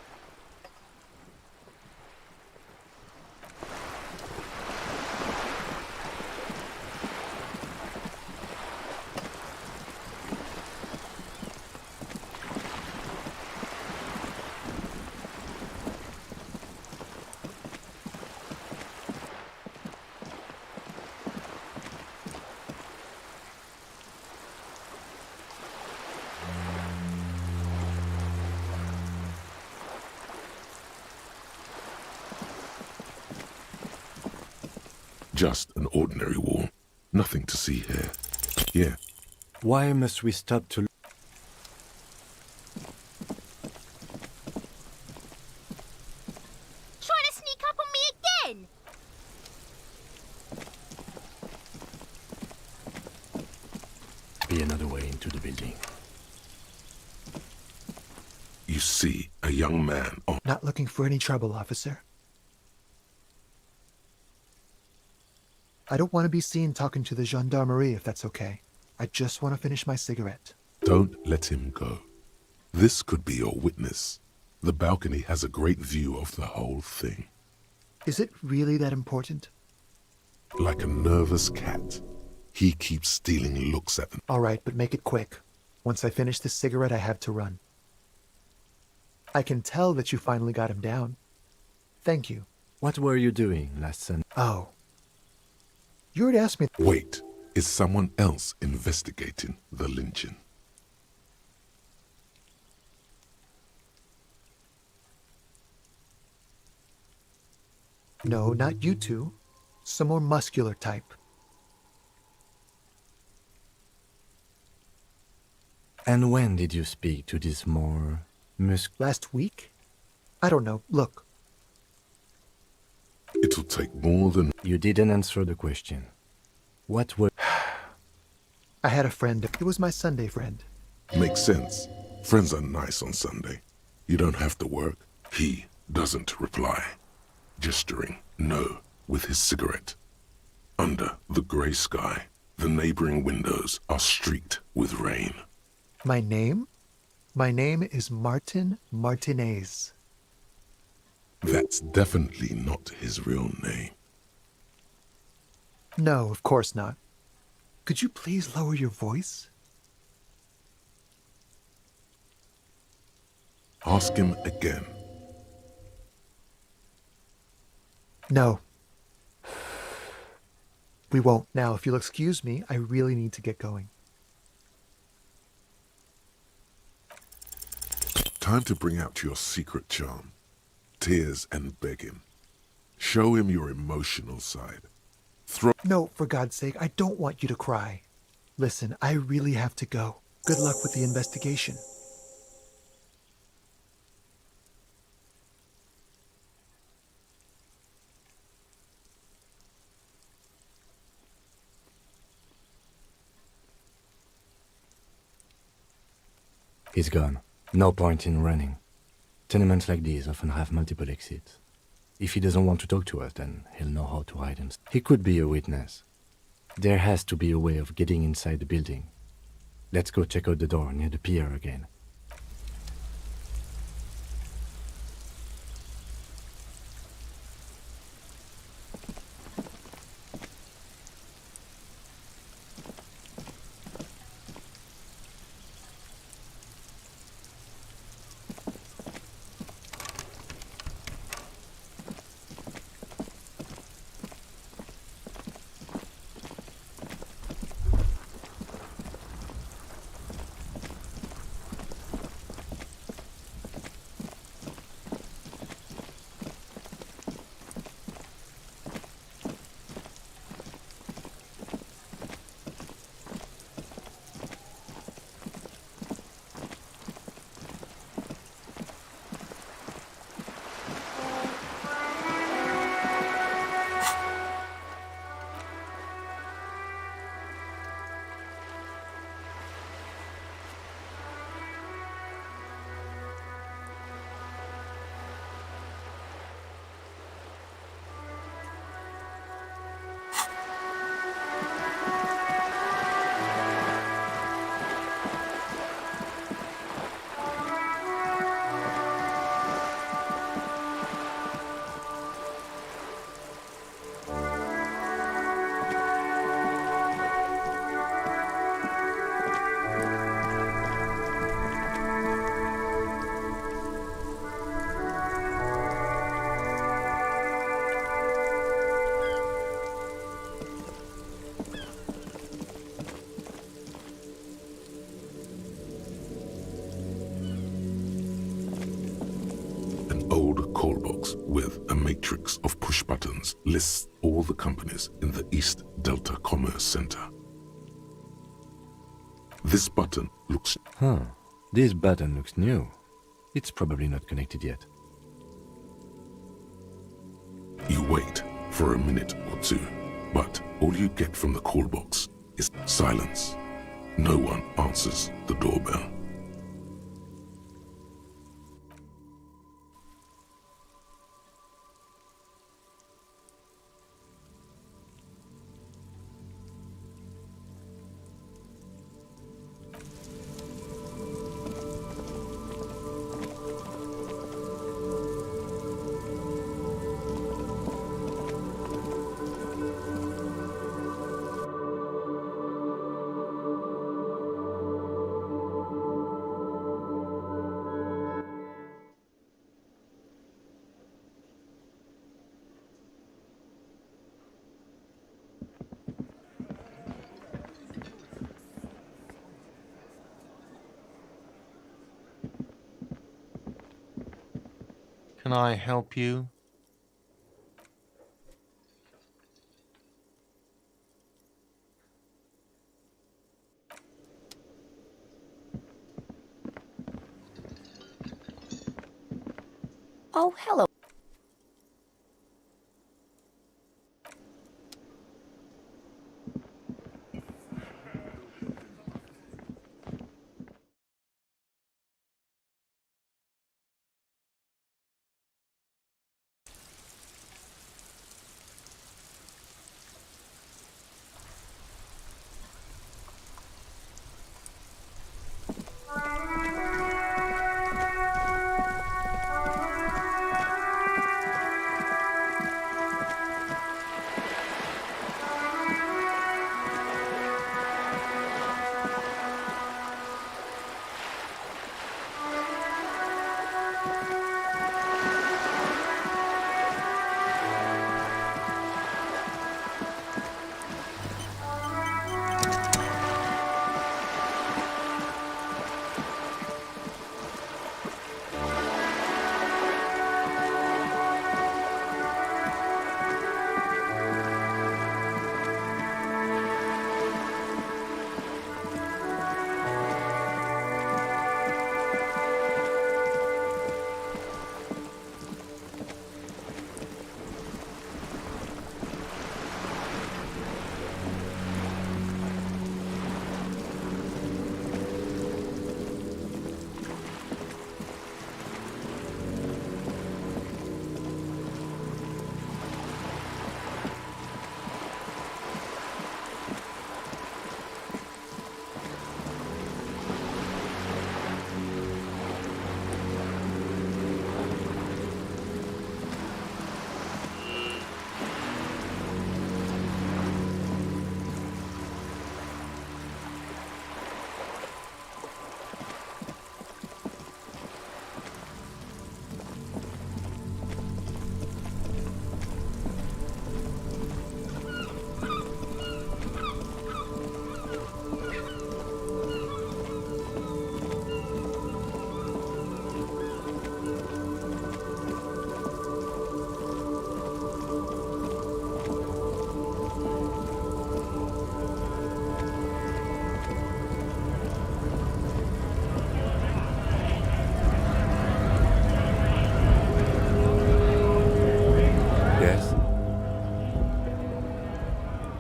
Just an ordinary wall. Nothing to see here. Yeah. Why must we stop to... Trying to sneak up on me again? Be another way into the building. You see a young man on... Not looking for any trouble, officer. I don't want to be seen talking to the gendarmerie, if that's okay. I just want to finish my cigarette. Don't let him go. This could be your witness. The balcony has a great view of the whole thing. Is it really that important? Like a nervous cat, he keeps stealing looks at them. All right, but make it quick. Once I finish this cigarette, I have to run. I can tell that you finally got him down. Thank you. What were you doing last Sunday? Oh. You already asked me. Wait, is someone else investigating the lynching? No, not you two. Some more muscular type. And when did you speak to this more Last week? I don't know. Look. It'll take more than... You didn't answer the question. What were... I had a friend. It was my Sunday friend. Makes sense. Friends are nice on Sunday. You don't have to work. He doesn't reply, gesturing no with his cigarette. Under the grey sky, the neighboring windows are streaked with rain. My name? My name is Martin Martinez. That's definitely not his real name. No, of course not. Could you please lower your voice? Ask him again. No. We won't. Now, if you'll excuse me, I really need to get going. Time to bring out your secret charm. Tears and begging. Show him your emotional side. No, for God's sake, I don't want you to cry. Listen, I really have to go. Good luck with the investigation. He's gone. No point in running. Tenements like these often have multiple exits. If he doesn't want to talk to us, then he'll know how to hide himself. He could be a witness. There has to be a way of getting inside the building. Let's go check out the door near the pier again. Old call box with a matrix of push buttons lists all the companies in the East Delta Commerce Center. This button looks... This button looks new. It's probably not connected yet. You wait for a minute or two, but all you get from the call box is silence. No one answers the doorbell. Can I help you? Oh, hello.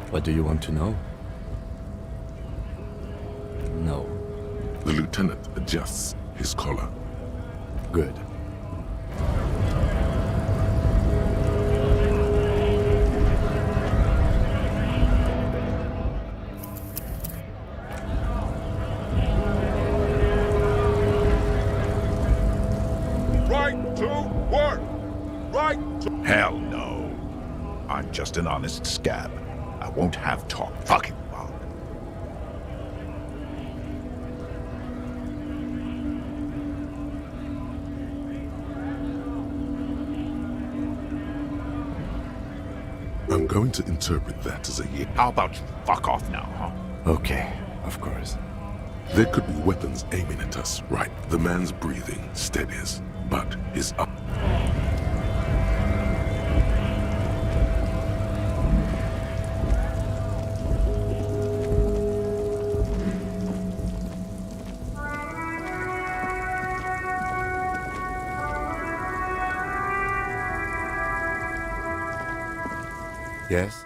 What do you want to know? No. The lieutenant adjusts his collar. Good. Right to work! Right to... Hell no. I'm just an honest scab. I won't have talk. Fucking about it. I'm going to interpret that as a yes. How about you fuck off now, huh? Okay, of course. There could be weapons aiming at us, right? The man's breathing steadies, but his up. Yes?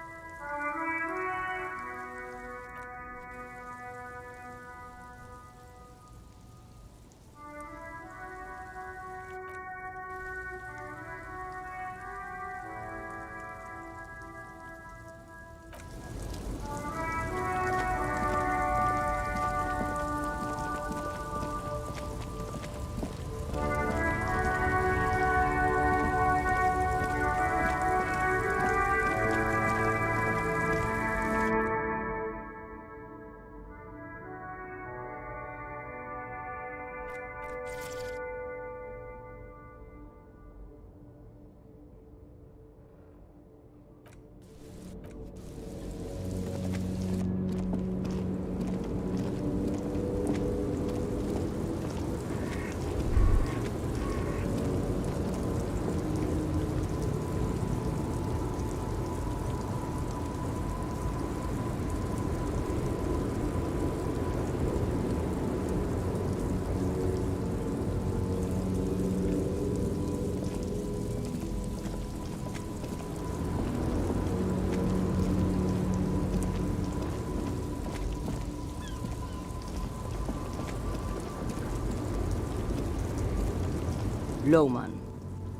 Lowman,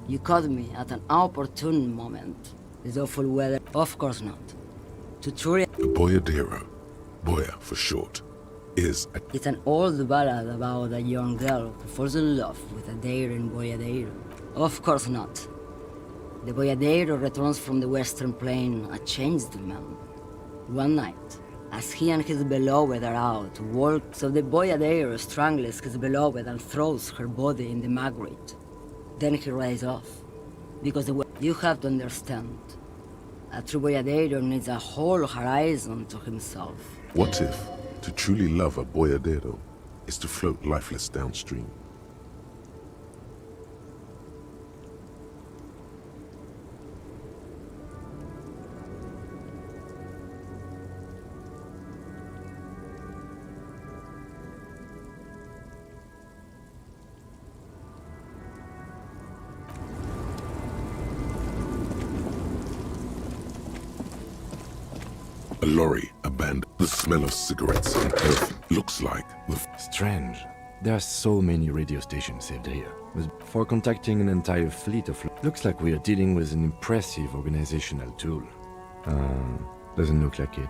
you caught me at an opportune moment. This awful weather. Of course not. To truly... The Boyadero, Boya for short, is a... It's an old ballad about a young girl who falls in love with a daring boyadero. Of course not. The boyadero returns from the western plain a changed man. One night, as he and his beloved are out to work, so the boyadero strangles his beloved and throws her body in the magritte. Then he rides off. Because you have to understand, a true boyadero needs a whole horizon to himself. What if to truly love a boyadero is to float lifeless downstream? A lorry abandoned. The smell of cigarettes and perfume looks like the... Strange. There are so many radio stations saved here. For contacting an entire fleet of... Looks like we are dealing with an impressive organizational tool. Doesn't look like it.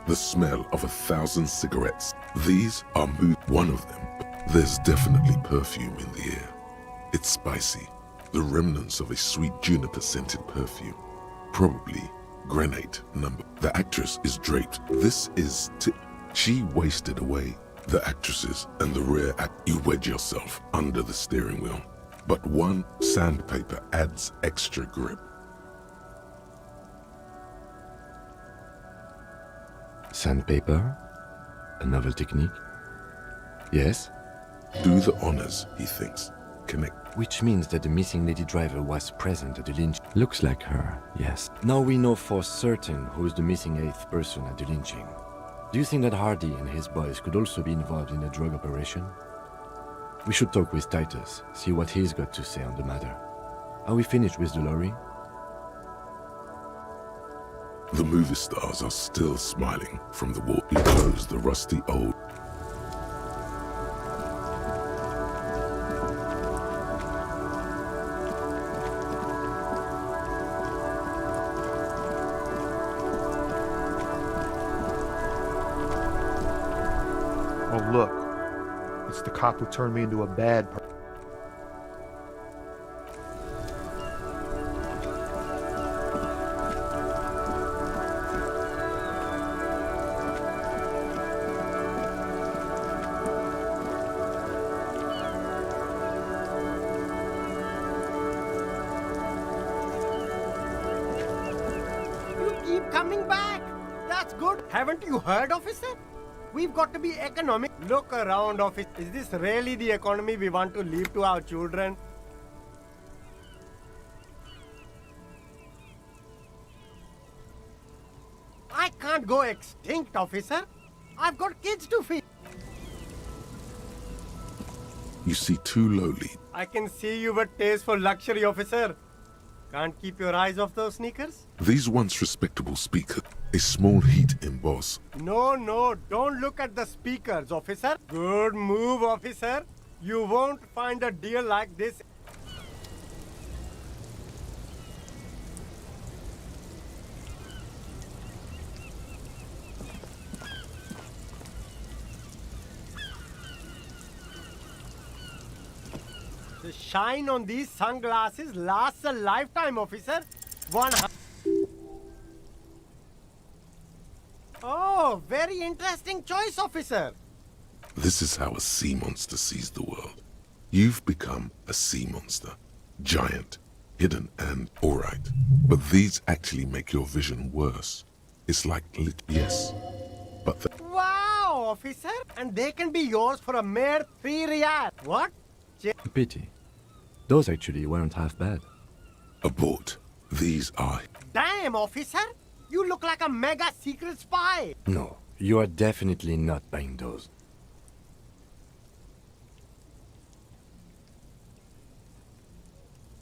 The smell of 1,000 cigarettes. These are one of them. There's definitely perfume in the air. It's spicy. The remnants of a sweet juniper-scented perfume. Probably grenade number. The actress is draped. This is she wasted away. The actresses and the rear act. You wedge yourself under the steering wheel. But one sandpaper adds extra grip. Sandpaper? A novel technique? Yes? Do the honors, he thinks. Connect. Which means that the missing lady driver was present at the lynch. Looks like her, yes. Now we know for certain who's the missing 8th person at the lynching. Do you think that Hardy and his boys could also be involved in a drug operation? We should talk with Titus, see what he's got to say on the matter. Are we finished with the lorry? The movie stars are still smiling from the wall. You close the rusty old... Oh, look. It's the cop who turned me into a bad person. You keep coming back. That's good. Haven't you heard, officer? We've got to be economic. Look around, officer. Is this really the economy we want to leave to our children? I can't go extinct, officer. I've got kids to feed. You see too lowly. I can see you've a taste for luxury, officer. Can't keep your eyes off those sneakers? These once respectable speakers, a small heat emboss. No, don't look at the speakers, officer. Good move, officer. You won't find a deal like this. The shine on these sunglasses lasts a lifetime, officer. Oh, very interesting choice, officer. This is how a sea monster sees the world. You've become a sea monster. Giant, hidden and alright. But these actually make your vision worse. It's like yes. But Wow, officer. And they can be yours for a mere 3 riyal. What? Pity. Those actually weren't half bad. Abort. These are... Damn, officer. You look like a mega secret spy. No, you are definitely not buying those.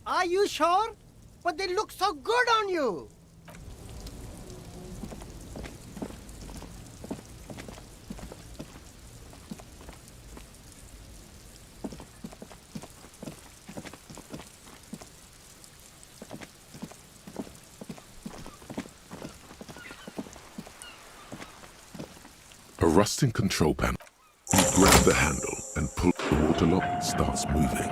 Are you sure? But they look so good on you. rusting control panel. You grab the handle and pull. The water lock starts moving.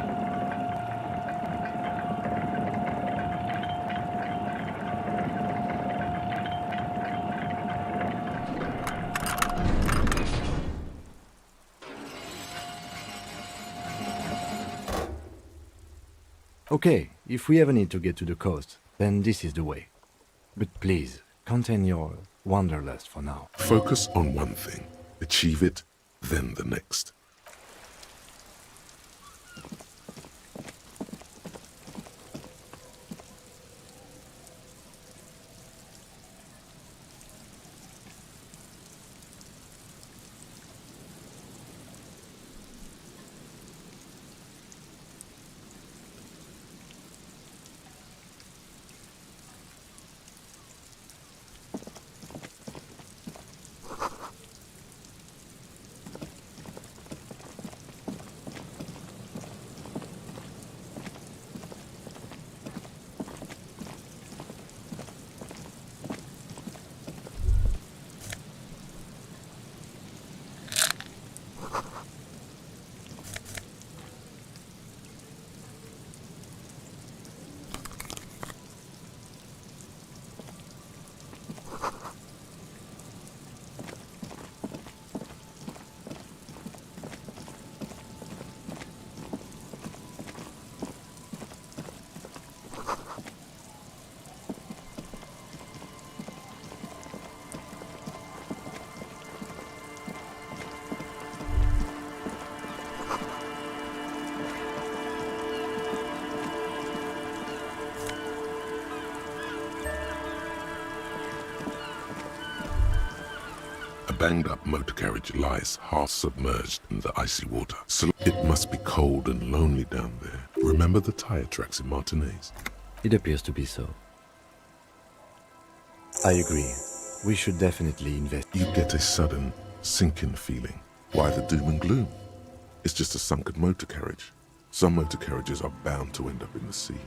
Okay, if we ever need to get to the coast, then this is the way. But please, contain your wanderlust for now. Focus on one thing. Achieve it, then the next. Banged-up motor carriage lies half submerged in the icy water. So it must be cold and lonely down there. Remember the tire tracks in Martinez? It appears to be so. I agree. We should definitely invest. You get a sudden sinking feeling. Why the doom and gloom? It's just a sunken motor carriage. Some motor carriages are bound to end up in the sea.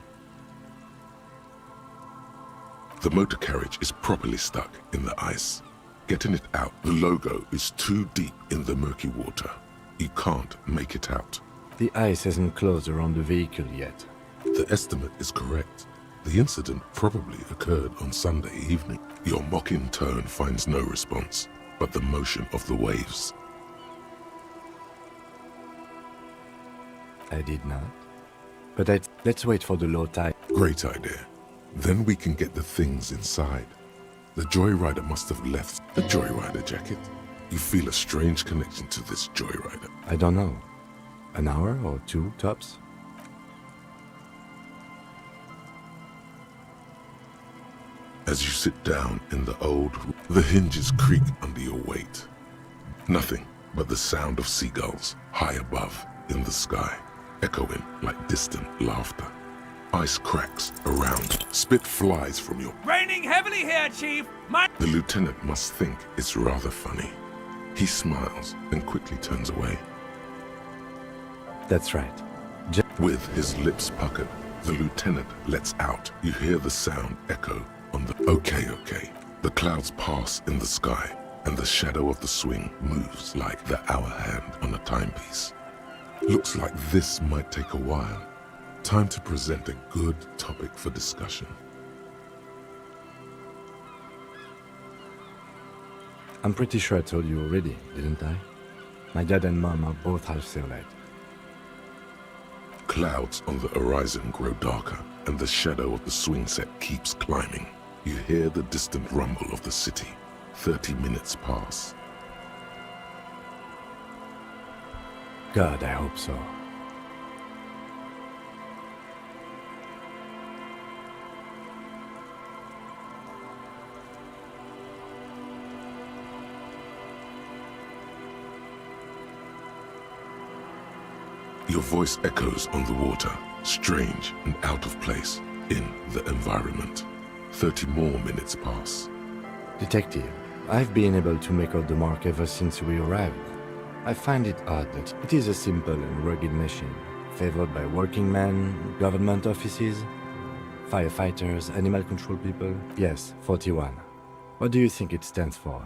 The motor carriage is properly stuck in the ice. Getting it out, the logo is too deep in the murky water. You can't make it out. The ice hasn't closed around the vehicle yet. The estimate is correct. The incident probably occurred on Sunday evening. Your mocking tone finds no response, but the motion of the waves. I did not. But let's wait for the low tide. Great idea. Then we can get the things inside. The joyrider must have left a joyrider jacket. You feel a strange connection to this joyrider. I don't know. An hour or two, tops? As you sit down in the hinges creak under your weight. Nothing but the sound of seagulls high above in the sky, echoing like distant laughter. Ice cracks around. Spit flies from your... Raining heavily here, Chief! The lieutenant must think it's rather funny. He smiles and quickly turns away. That's right. With his lips puckered, the lieutenant lets out. You hear the sound echo on the... Okay. The clouds pass in the sky, and the shadow of the swing moves like the hour hand on a timepiece. Looks like this might take a while. Time to present a good topic for discussion. I'm pretty sure I told you already, didn't I? My dad and mom are both half Sailite. Clouds on the horizon grow darker, and the shadow of the swing set keeps climbing. You hear the distant rumble of the city. 30 minutes pass. God, I hope so. Your voice echoes on the water, strange and out of place in the environment. 30 more minutes pass. Detective, I've been able to make out the mark ever since we arrived. I find it odd that it is a simple and rugged machine, favored by working men, government offices, firefighters, animal control people. Yes, 41. What do you think it stands for?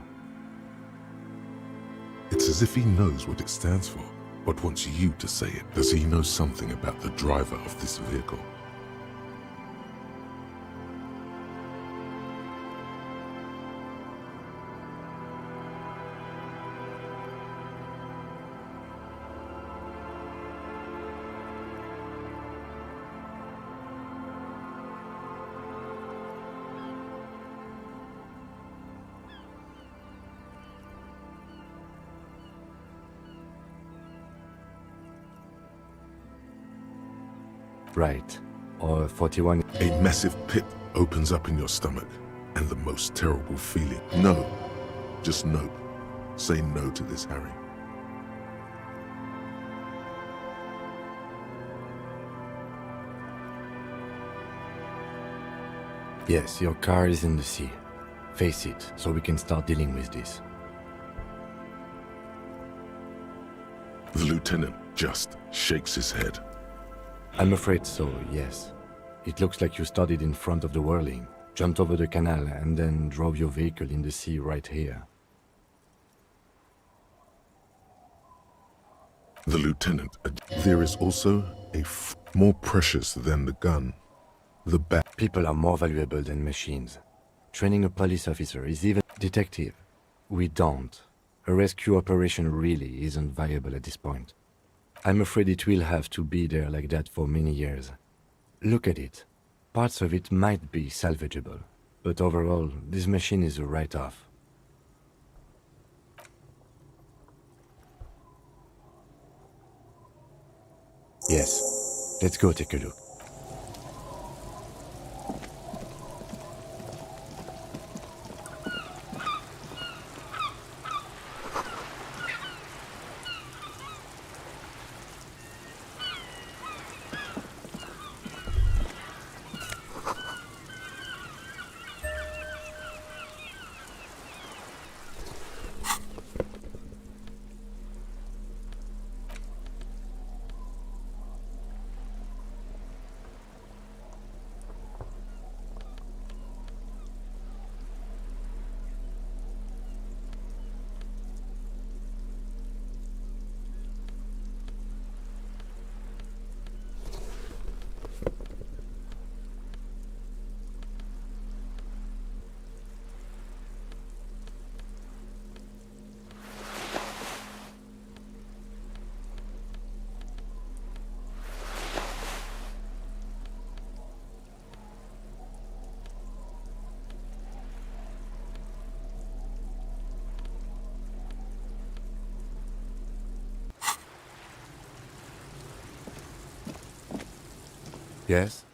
It's as if he knows what it stands for, but wants you to say it. Does he know something about the driver of this vehicle? Right. Or 41. A massive pit opens up in your stomach, and the most terrible feeling. No. Just no. Say no to this, Harry. Yes, your car is in the sea. Face it, so we can start dealing with this. The lieutenant just shakes his head. I'm afraid so, yes. It looks like you started in front of the whirling, jumped over the canal, and then drove your vehicle in the sea right here. The lieutenant. There is also more precious than the gun. The bat. People are more valuable than machines. Training a police officer is even... Detective, we don't. A rescue operation really isn't viable at this point. I'm afraid it will have to be there like that for many years. Look at it. Parts of it might be salvageable, but overall, this machine is a write-off. Yes, let's go take a look. Yes?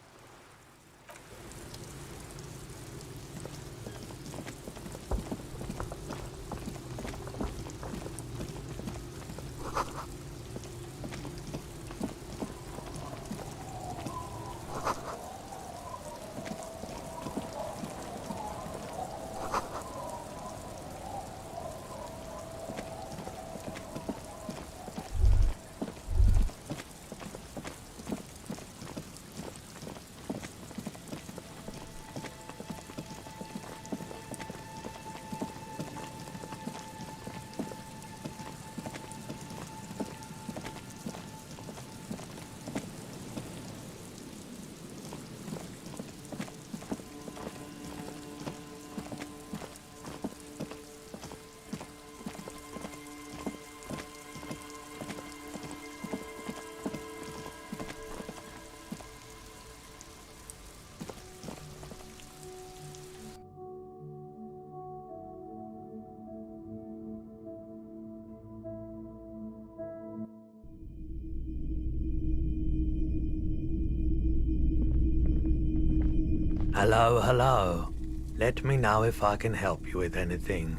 Hello, hello. Let me know if I can help you with anything.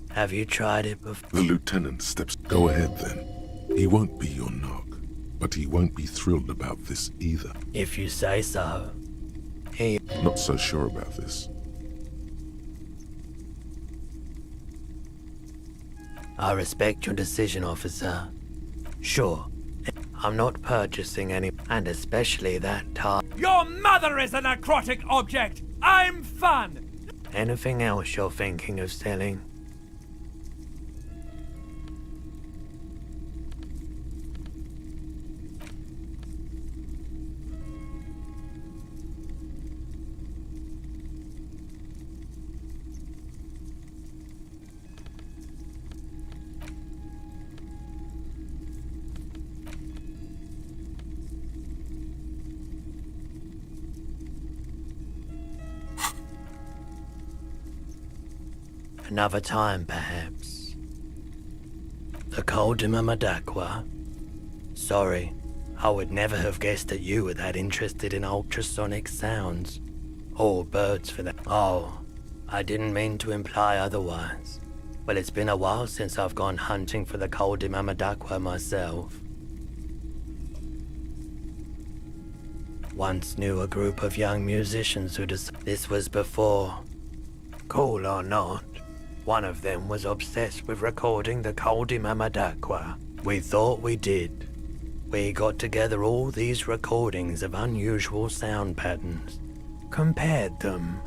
Have you tried it before? The lieutenant steps. Go ahead then. He won't be your knock, but he won't be thrilled about this either. If you say so. Not so sure about this. I respect your decision, officer. Sure, I'm not purchasing any, and especially that time. Your mother is a necrotic object! I'm fun! Anything else you're thinking of selling? Another time, perhaps. The Madakwa. Sorry, I would never have guessed that you were that interested in ultrasonic sounds. Or birds, for that. Oh, I didn't mean to imply otherwise. Well, it's been a while since I've gone hunting for the Madakwa myself. Once knew a group of young musicians who this was before. Cool or not, one of them was obsessed with recording the Madakwa. We thought we did. We got together all these recordings of unusual sound patterns, compared them,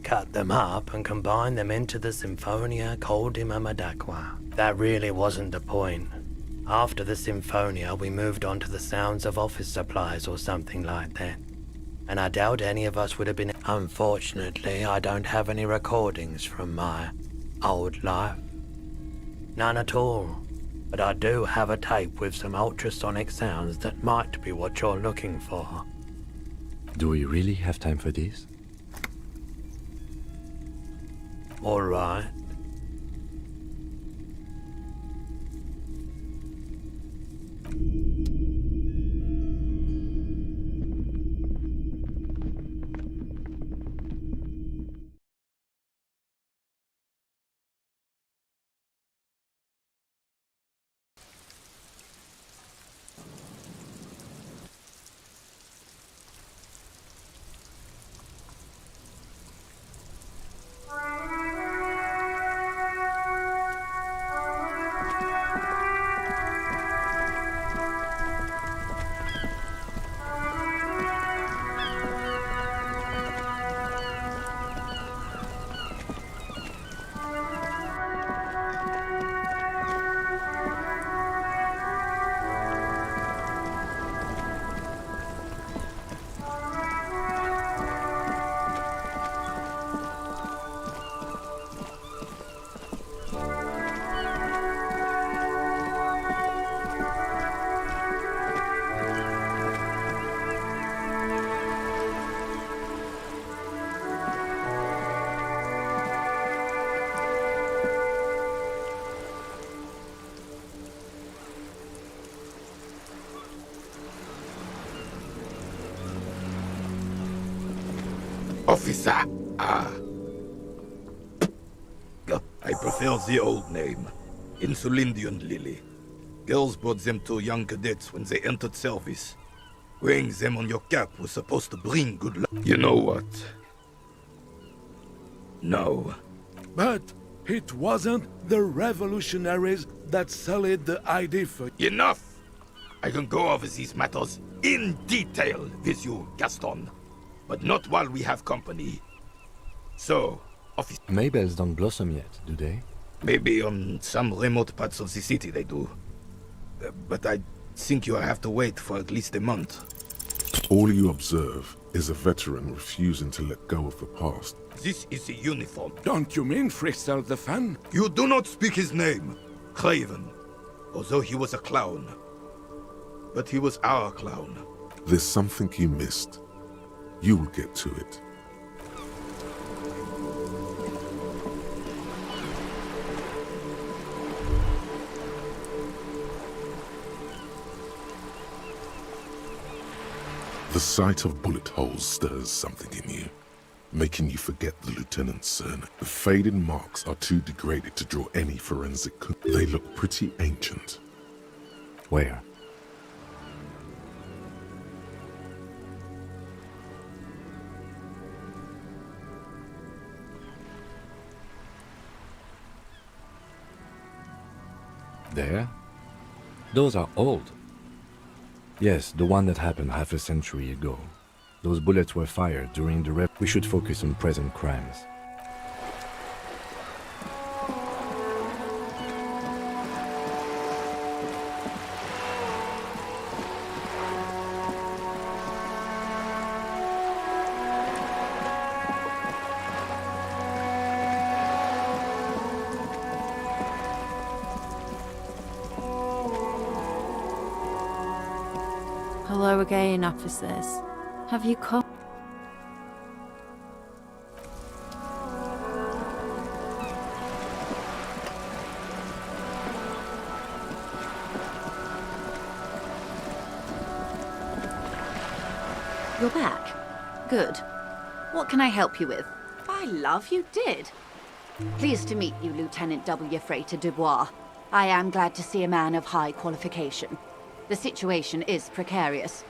cut them up and combined them into the Symphonia Madakwa. That really wasn't the point. After the Symphonia, we moved on to the sounds of office supplies or something like that. And I doubt any of us would have been... Unfortunately, I don't have any recordings from my old life. None at all. But I do have a tape with some ultrasonic sounds that might be what you're looking for. Do we really have time for this? All right. Officer, I prefer the old name, Insulindian Lily. Girls brought them to young cadets when they entered service. Wearing them on your cap was supposed to bring good luck. You know what? No. But it wasn't the revolutionaries that sullied the ID for... Enough! I can go over these matters in detail with you, Gaston. But not while we have company. So, officer... Maybells don't blossom yet, do they? Maybe on some remote parts of the city they do. But I think you'll have to wait for at least a month. All you observe is a veteran refusing to let go of the past. This is the uniform. Don't you mean Freestyle the Fan? You do not speak his name, Craven. Although he was a clown. But he was our clown. There's something you missed. You will get to it. The sight of bullet holes stirs something in you, making you forget the lieutenant's surname. The faded marks are too degraded to draw any forensic. They look pretty ancient. Where? There? Those are old. Yes, the one that happened half a century ago. Those bullets were fired during the We should focus on present crimes. Hello again, officers. Have you come? You're back. Good. What can I help you with? By love, you did. Pleased to meet you, Lieutenant W. Freighter Dubois. I am glad to see a man of high qualification. The situation is precarious.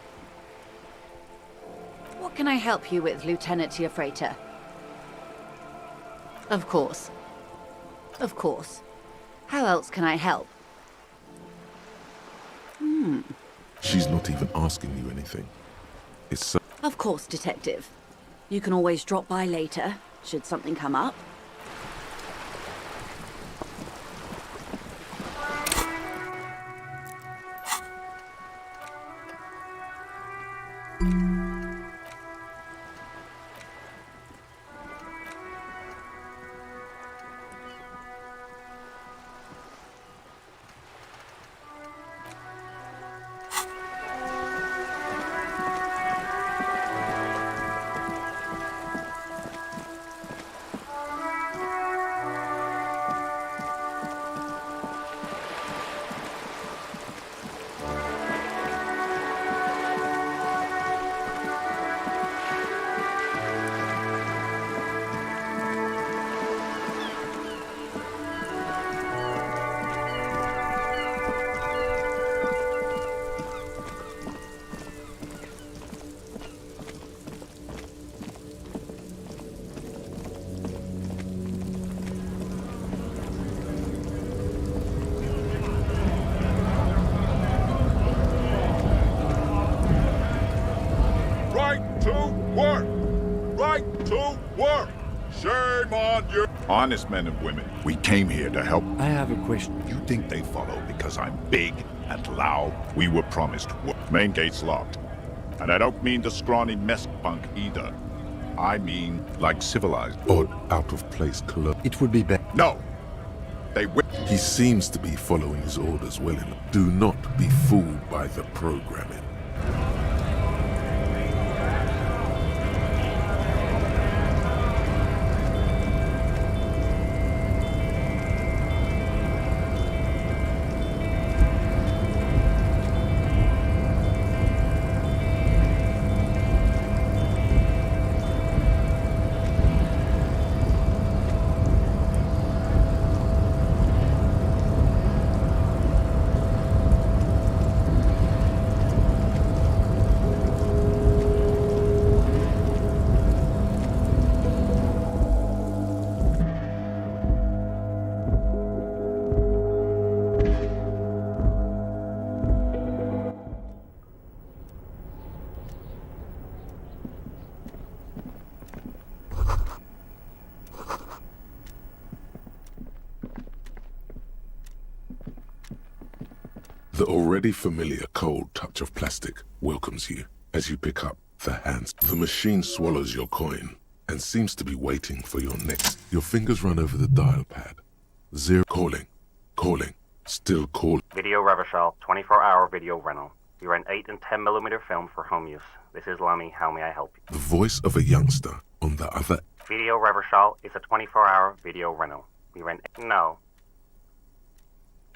What can I help you with, Lieutenant Freighter? Of course. Of course. How else can I help? She's not even asking you anything. It's so... Of course, Detective. You can always drop by later, should something come up. Shame on you! Honest men and women, we came here to help. I have a question. You think they follow because I'm big and loud? We were promised work. Main gate's locked. And I don't mean the scrawny mess punk either. I mean like civilized. Odd, out of place color. It would be better. No! They will. He seems to be following his orders well enough. Do not be fooled by the programming. The already familiar cold touch of plastic welcomes you as you pick up the hands. The machine swallows your coin and seems to be waiting for your next. Your fingers run over the dial pad. 0 calling, still calling. Video Revershal, 24-hour video rental. We rent 8 and 10mm film for home use. This is Lammy. How may I help you? The voice of a youngster on the other. Video Revershal is a 24-hour video rental. We rent... No.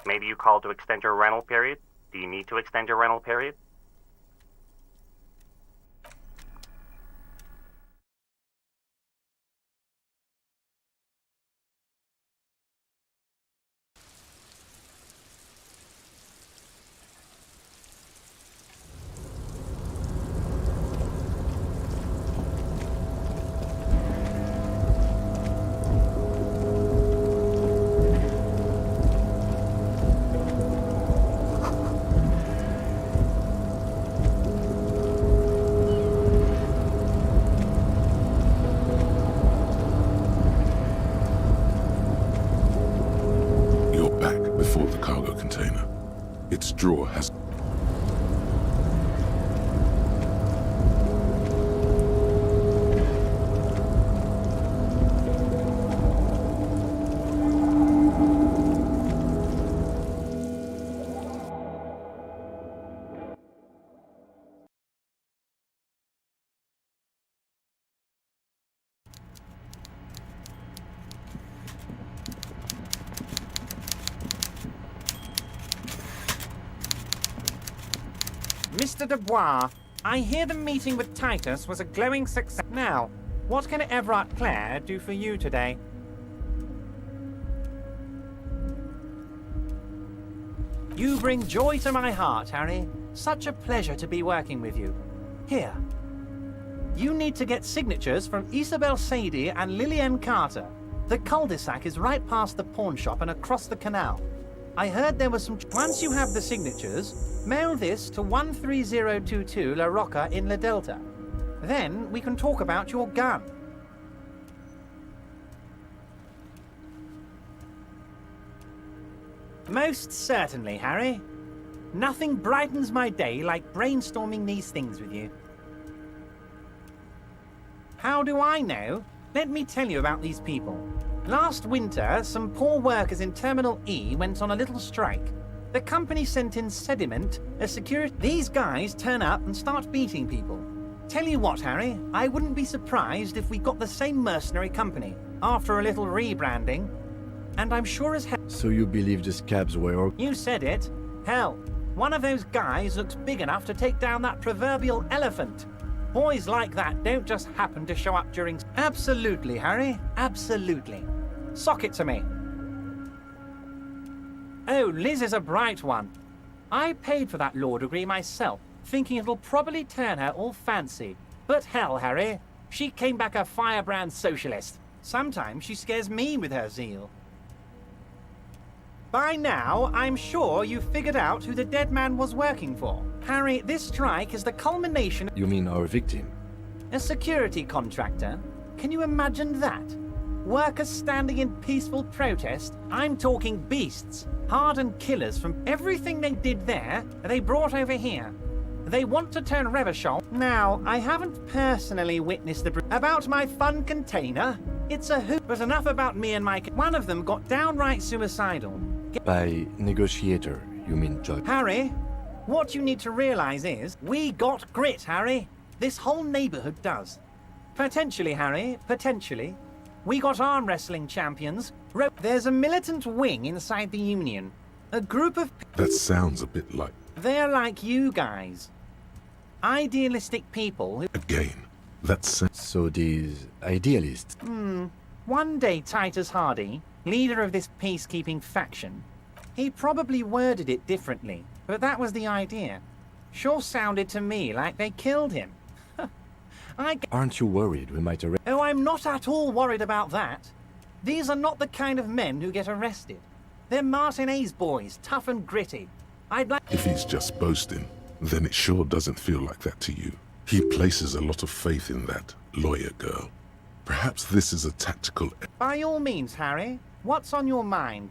Maybe you called to extend your rental period? Do you need to extend your rental period? container. Its drawer has... Mr. Dubois, I hear the meeting with Titus was a glowing success. Now, what can Everard Clare do for you today? You bring joy to my heart, Harry. Such a pleasure to be working with you. Here. You need to get signatures from Isabel Sadie and Lillian Carter. The cul-de-sac is right past the pawn shop and across the canal. I heard there was some... Once you have the signatures, mail this to 13022 La Rocca in La Delta. Then we can talk about your gun. Most certainly, Harry. Nothing brightens my day like brainstorming these things with you. How do I know? Let me tell you about these people. Last winter, some poor workers in Terminal E went on a little strike. The company sent in Sediment, a security... These guys turn up and start beating people. Tell you what, Harry, I wouldn't be surprised if we got the same mercenary company, after a little rebranding. And I'm sure as hell... So you believe the scabs were... You said it. Hell, one of those guys looks big enough to take down that proverbial elephant. Boys like that don't just happen to show up during... Absolutely, Harry. Absolutely. Sock it to me. Oh, Liz is a bright one. I paid for that law degree myself, thinking it'll probably turn her all fancy. But hell, Harry, she came back a firebrand socialist. Sometimes she scares me with her zeal. By now, I'm sure you've figured out who the dead man was working for. Harry, this strike is the culmination... You mean our victim? A security contractor? Can you imagine that? Workers standing in peaceful protest? I'm talking beasts. Hardened killers from everything they did there, they brought over here. They want to turn Revachol. Now, I haven't personally witnessed the... About my fun container? It's a hoot. But enough about me and my... One of them got downright suicidal. By negotiator, you mean judge? Harry, what you need to realize is, we got grit, Harry. This whole neighborhood does. Potentially, Harry, potentially. We got arm wrestling champions. There's a militant wing inside the Union. A group of... That sounds a bit like... They're like you guys. Idealistic people who... Again, that's... So these idealists... One day Titus Hardy, leader of this peacekeeping faction, he probably worded it differently, but that was the idea. Sure sounded to me like they killed him. Aren't you worried we might arrest... Oh, I'm not at all worried about that. These are not the kind of men who get arrested. They're Martinez boys, tough and gritty. I'd like... If he's just boasting, then it sure doesn't feel like that to you. He places a lot of faith in that lawyer girl. Perhaps this is a tactical... By all means, Harry. What's on your mind?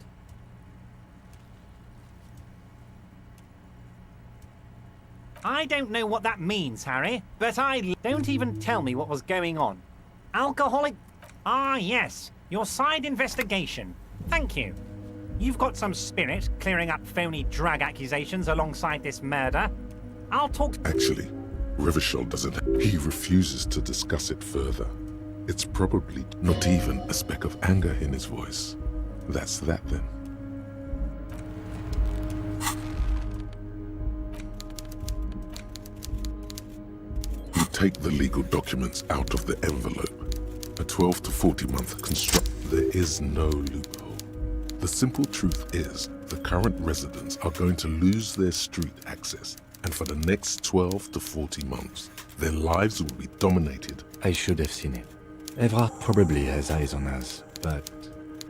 I don't know what that means, Harry, but don't even tell me what was going on. Alcoholic... Ah, yes. Your side investigation. Thank you. You've got some spirit clearing up phony drug accusations alongside this murder. I'll talk... Actually, Revachol doesn't... He refuses to discuss it further. It's probably not even a speck of anger in his voice. That's that then. You take the legal documents out of the envelope. A 12 to 40 month construct. There is no loophole. The simple truth is, the current residents are going to lose their street access, and for the next 12 to 40 months, their lives will be dominated. I should have seen it. Everard probably has eyes on us, but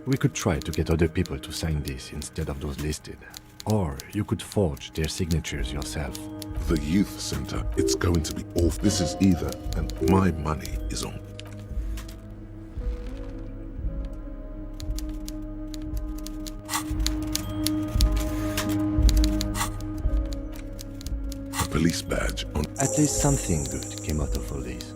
we could try to get other people to sign this instead of those listed. Or you could forge their signatures yourself. The youth center, it's going to be off. This is either, and my money is on. police badge on. At least something good came out of all this.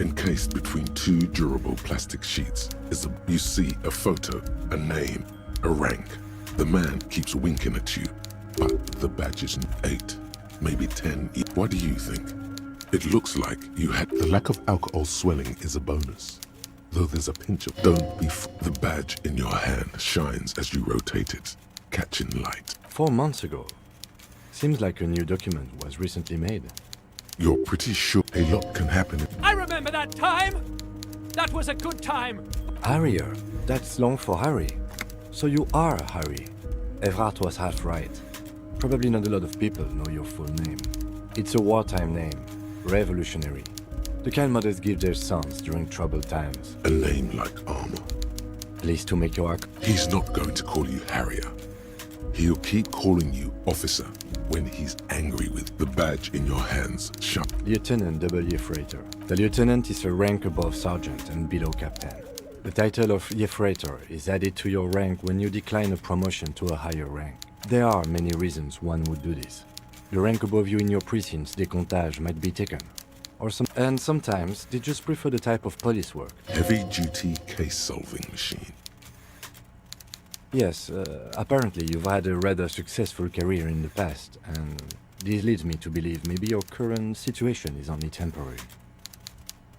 Encased between two durable plastic sheets is you see a photo, a name, a rank. The man keeps winking at you, but the badge is 8, maybe 10. What do you think? It looks like you had the lack of alcohol swelling is a bonus. Though there's a pinch of don't be the badge in your hand shines as you rotate it, catching light. 4 months ago. Seems like a new document was recently made. You're pretty sure a lot can happen. I remember that time! That was a good time! Harrier. That's long for Harry. So you are Harry. Evrard was half right. Probably not a lot of people know your full name. It's a wartime name. Revolutionary. The kind mothers give their sons during troubled times. A name like armor. Pleased to make your arc. He's not going to call you Harrier. He'll keep calling you officer when he's angry with the badge in your hands. Lieutenant W. Yefrater. The lieutenant is a rank above sergeant and below captain. The title of Yefrater is added to your rank when you decline a promotion to a higher rank. There are many reasons one would do this. The rank above you in your precinct's décomptage might be taken. And sometimes they just prefer the type of police work. Heavy-duty case-solving machine. Yes, apparently you've had a rather successful career in the past, and this leads me to believe maybe your current situation is only temporary.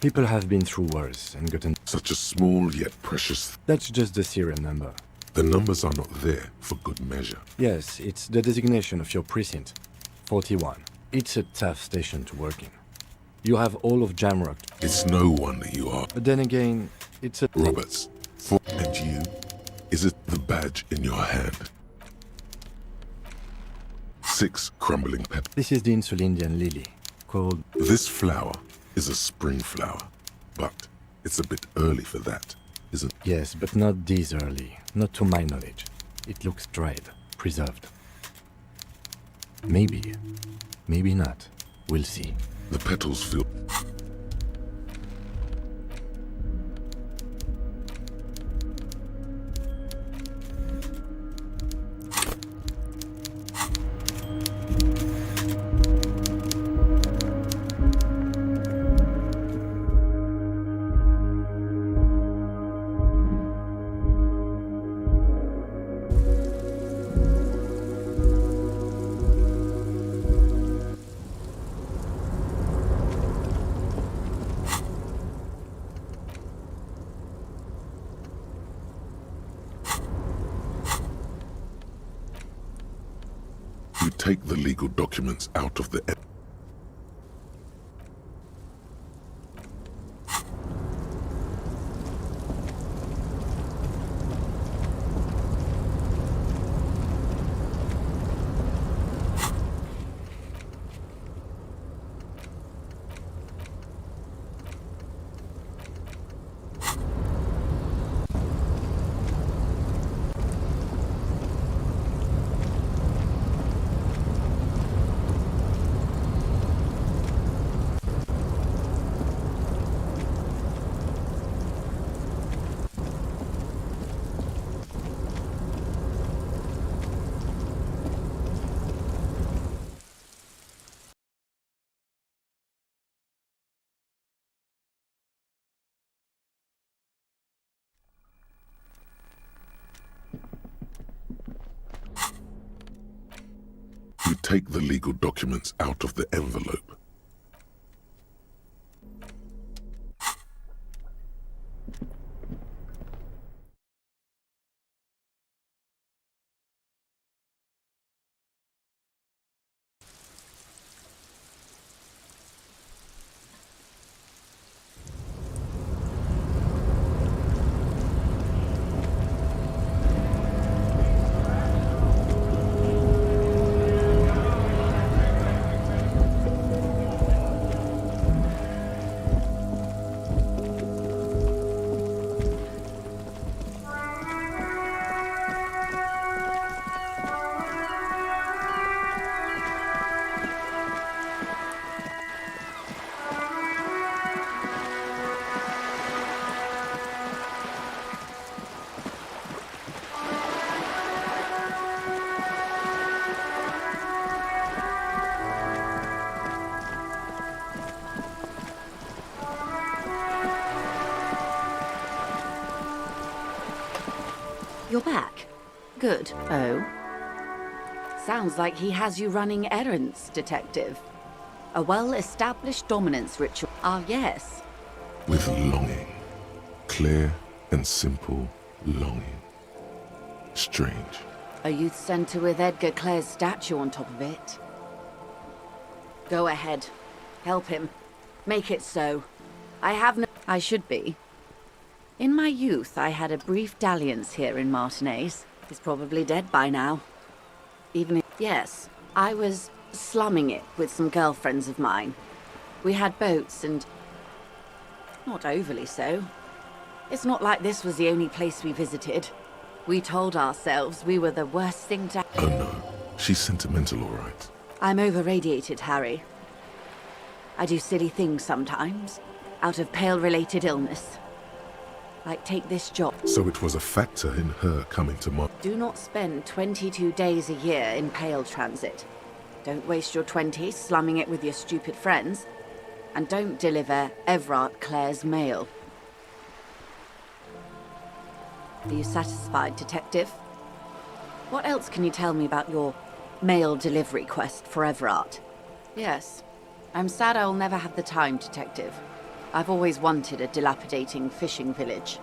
People have been through worse and gotten... Such a small yet precious... That's just the serial number. The numbers are not there for good measure. Yes, it's the designation of your precinct. 41. It's a tough station to work in. You have all of Jamrock. It's no wonder you are. But then again, it's a... Roberts. And you? Is it the badge in your hand? 6 crumbling peppers. This is the Insulindian lily, called... This flower is a spring flower, but it's a bit early for that, isn't it? Yes, but not this early. Not to my knowledge. It looks dried, preserved. Maybe. Maybe not. We'll see. The petals feel... You take the legal documents out of the... You take the legal documents out of the envelope. You're back. Good. Oh. Sounds like he has you running errands, Detective. A well-established dominance ritual. Ah, yes. With longing. Clear and simple longing. Strange. A youth centre with Edgar Clare's statue on top of it. Go ahead. Help him. Make it so. I have no... I should be. In my youth, I had a brief dalliance here in Martinez. He's probably dead by now. Even if... Yes, I was slumming it with some girlfriends of mine. We had boats and... Not overly so. It's not like this was the only place we visited. We told ourselves we were the worst thing to... Oh no, she's sentimental, all right. I'm over-radiated, Harry. I do silly things sometimes, out of pale-related illness. Like take this job. So it was a factor in her coming to Mar... Do not spend 22 days a year in pale transit. Don't waste your 20s slumming it with your stupid friends. And don't deliver Everard Clare's mail. Are you satisfied, Detective? What else can you tell me about your mail delivery quest for Everard? Yes. I'm sad I'll never have the time, Detective. I've always wanted a dilapidating fishing village.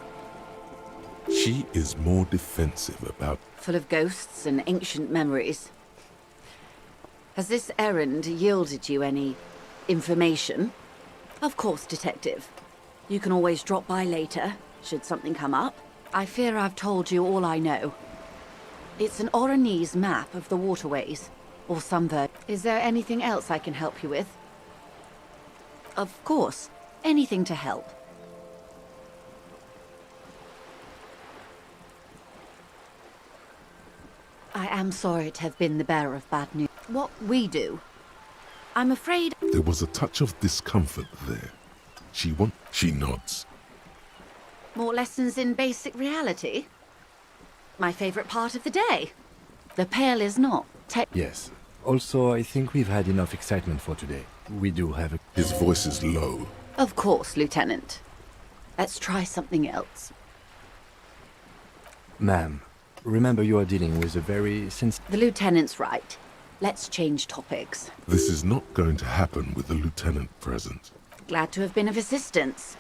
She is more defensive about... Full of ghosts and ancient memories. Has this errand yielded you any information? Of course, Detective. You can always drop by later, should something come up. I fear I've told you all I know. It's an Oranese map of the waterways, or some version. Is there anything else I can help you with? Of course. Anything to help. I am sorry to have been the bearer of bad news. What we do, I'm afraid... There was a touch of discomfort there. She nods. More lessons in basic reality? My favorite part of the day. The Pale is not... Yes. Also, I think we've had enough excitement for today. We do have a... His voice is low. Of course, Lieutenant. Let's try something else. Ma'am, remember you are dealing with a very The Lieutenant's right. Let's change topics. This is not going to happen with the Lieutenant present. Glad to have been of assistance.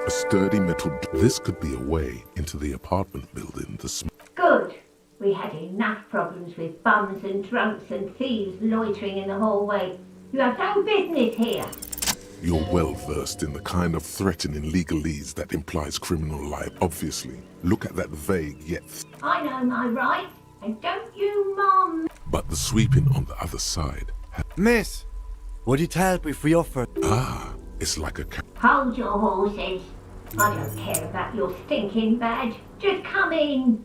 A sturdy metal... This could be a way into the apartment building. Good. We had enough problems with bums and drunks and thieves loitering in the hallway. You have no business here. You're well versed in the kind of threatening legalese that implies criminal life, obviously. Look at that vague yet... I know my rights, and don't you, Mom? But the sweeping on the other side... Miss! Would it help if we offered... Ah, it's like a... Hold your horses. I don't care about your stinking badge. Just come in.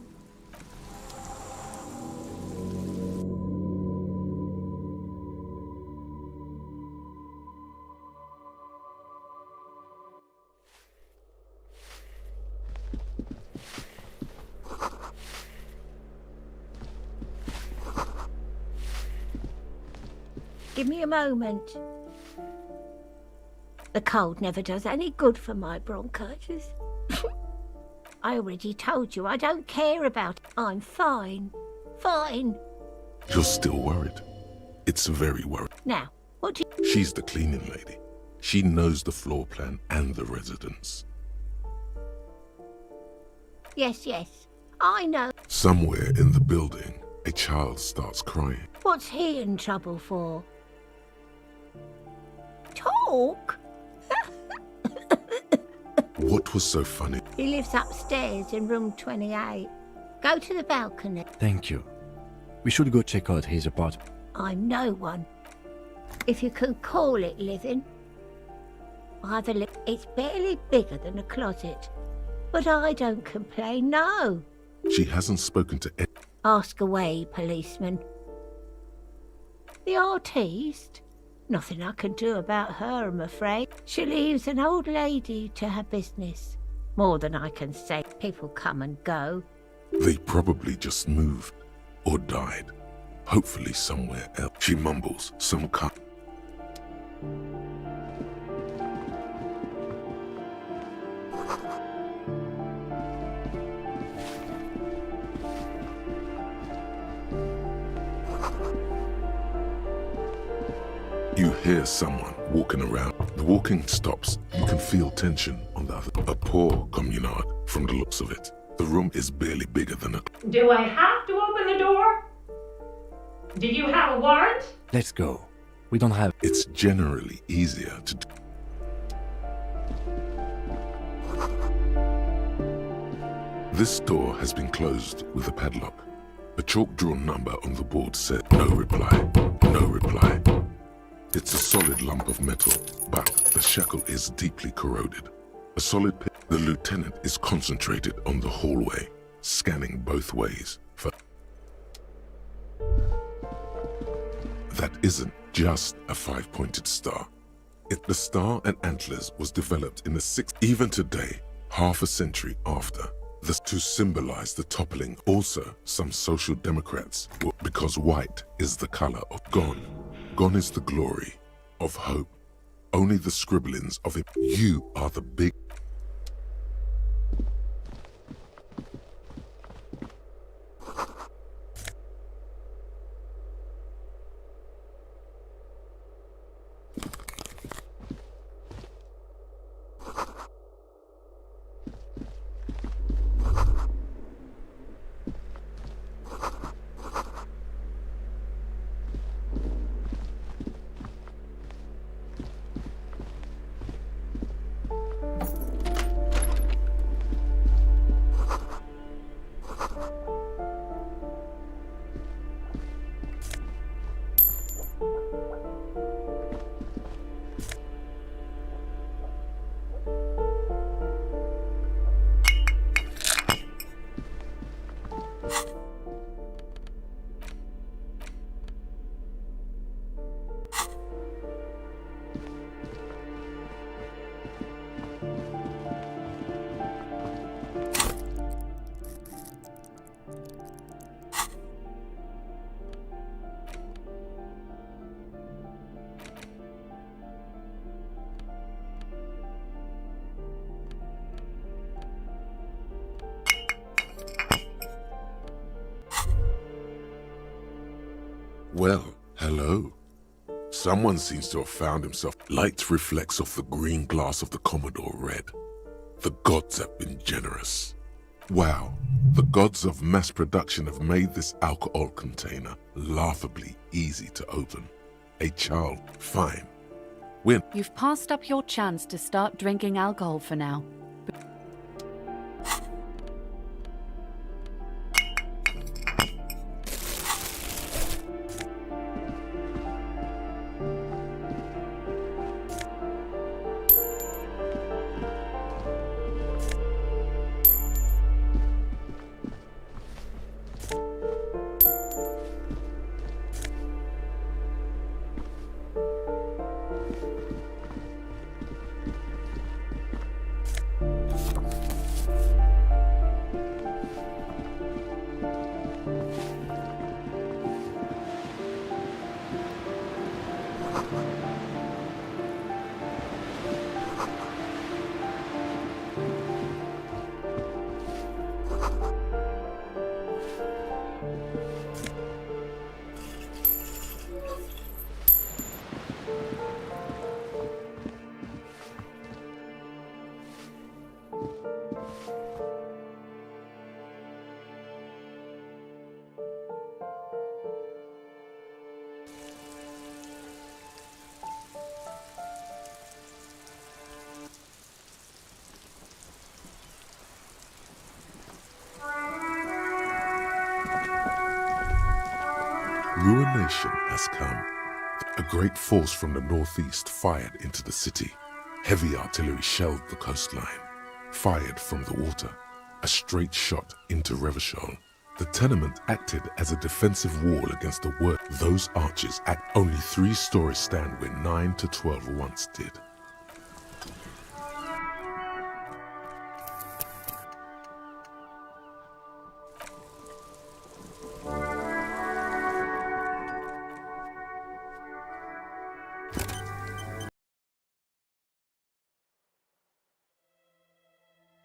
Give me a moment. The cold never does any good for my bronchitis. I already told you I don't care about it. I'm fine. Fine. You're still worried. It's very worried. Now, what do you... She's the cleaning lady. She knows the floor plan and the residence. Yes, I know. Somewhere in the building, a child starts crying. What's he in trouble for? Talk? What was so funny? He lives upstairs in room 28. Go to the balcony. Thank you. We should go check out his apartment. I'm no one. If you can call it living. It's barely bigger than a closet. But I don't complain, no. She hasn't spoken to anyone. Ask away, policeman. The artiste? Nothing I can do about her, I'm afraid. She leaves an old lady to her business. More than I can say. People come and go. They probably just moved or died. Hopefully somewhere else. She mumbles some kind. You hear someone walking around. The walking stops. You can feel tension on the other. A poor communard from the looks of it. The room is barely bigger than a... Do I have to open the door? Do you have a warrant? Let's go. We don't have... It's generally easier to do. This door has been closed with a padlock. A chalk-drawn number on the board said, no reply, no reply. It's a solid lump of metal, but the shackle is deeply corroded. A solid pit. The lieutenant is concentrated on the hallway, scanning both ways for... That isn't just a five-pointed star. The star and antlers was developed in the 6th, even today, half a century after. This to symbolize the toppling. Also, some social democrats, because white is the color of gone. Gone is the glory of hope. Only the scribblings of it. You are the big... Well, hello. Someone seems to have found himself. Light reflects off the green glass of the Commodore red. The gods have been generous. Wow, the gods of mass production have made this alcohol container laughably easy to open. A child, fine. You've passed up your chance to start drinking alcohol for now. Ruination has come. A great force from the northeast fired into the city. Heavy artillery shelled the coastline. Fired from the water. A straight shot into Revachol. The tenement acted as a defensive wall against the work. Those arches act. Only 3 stories stand where 9 to 12 once did.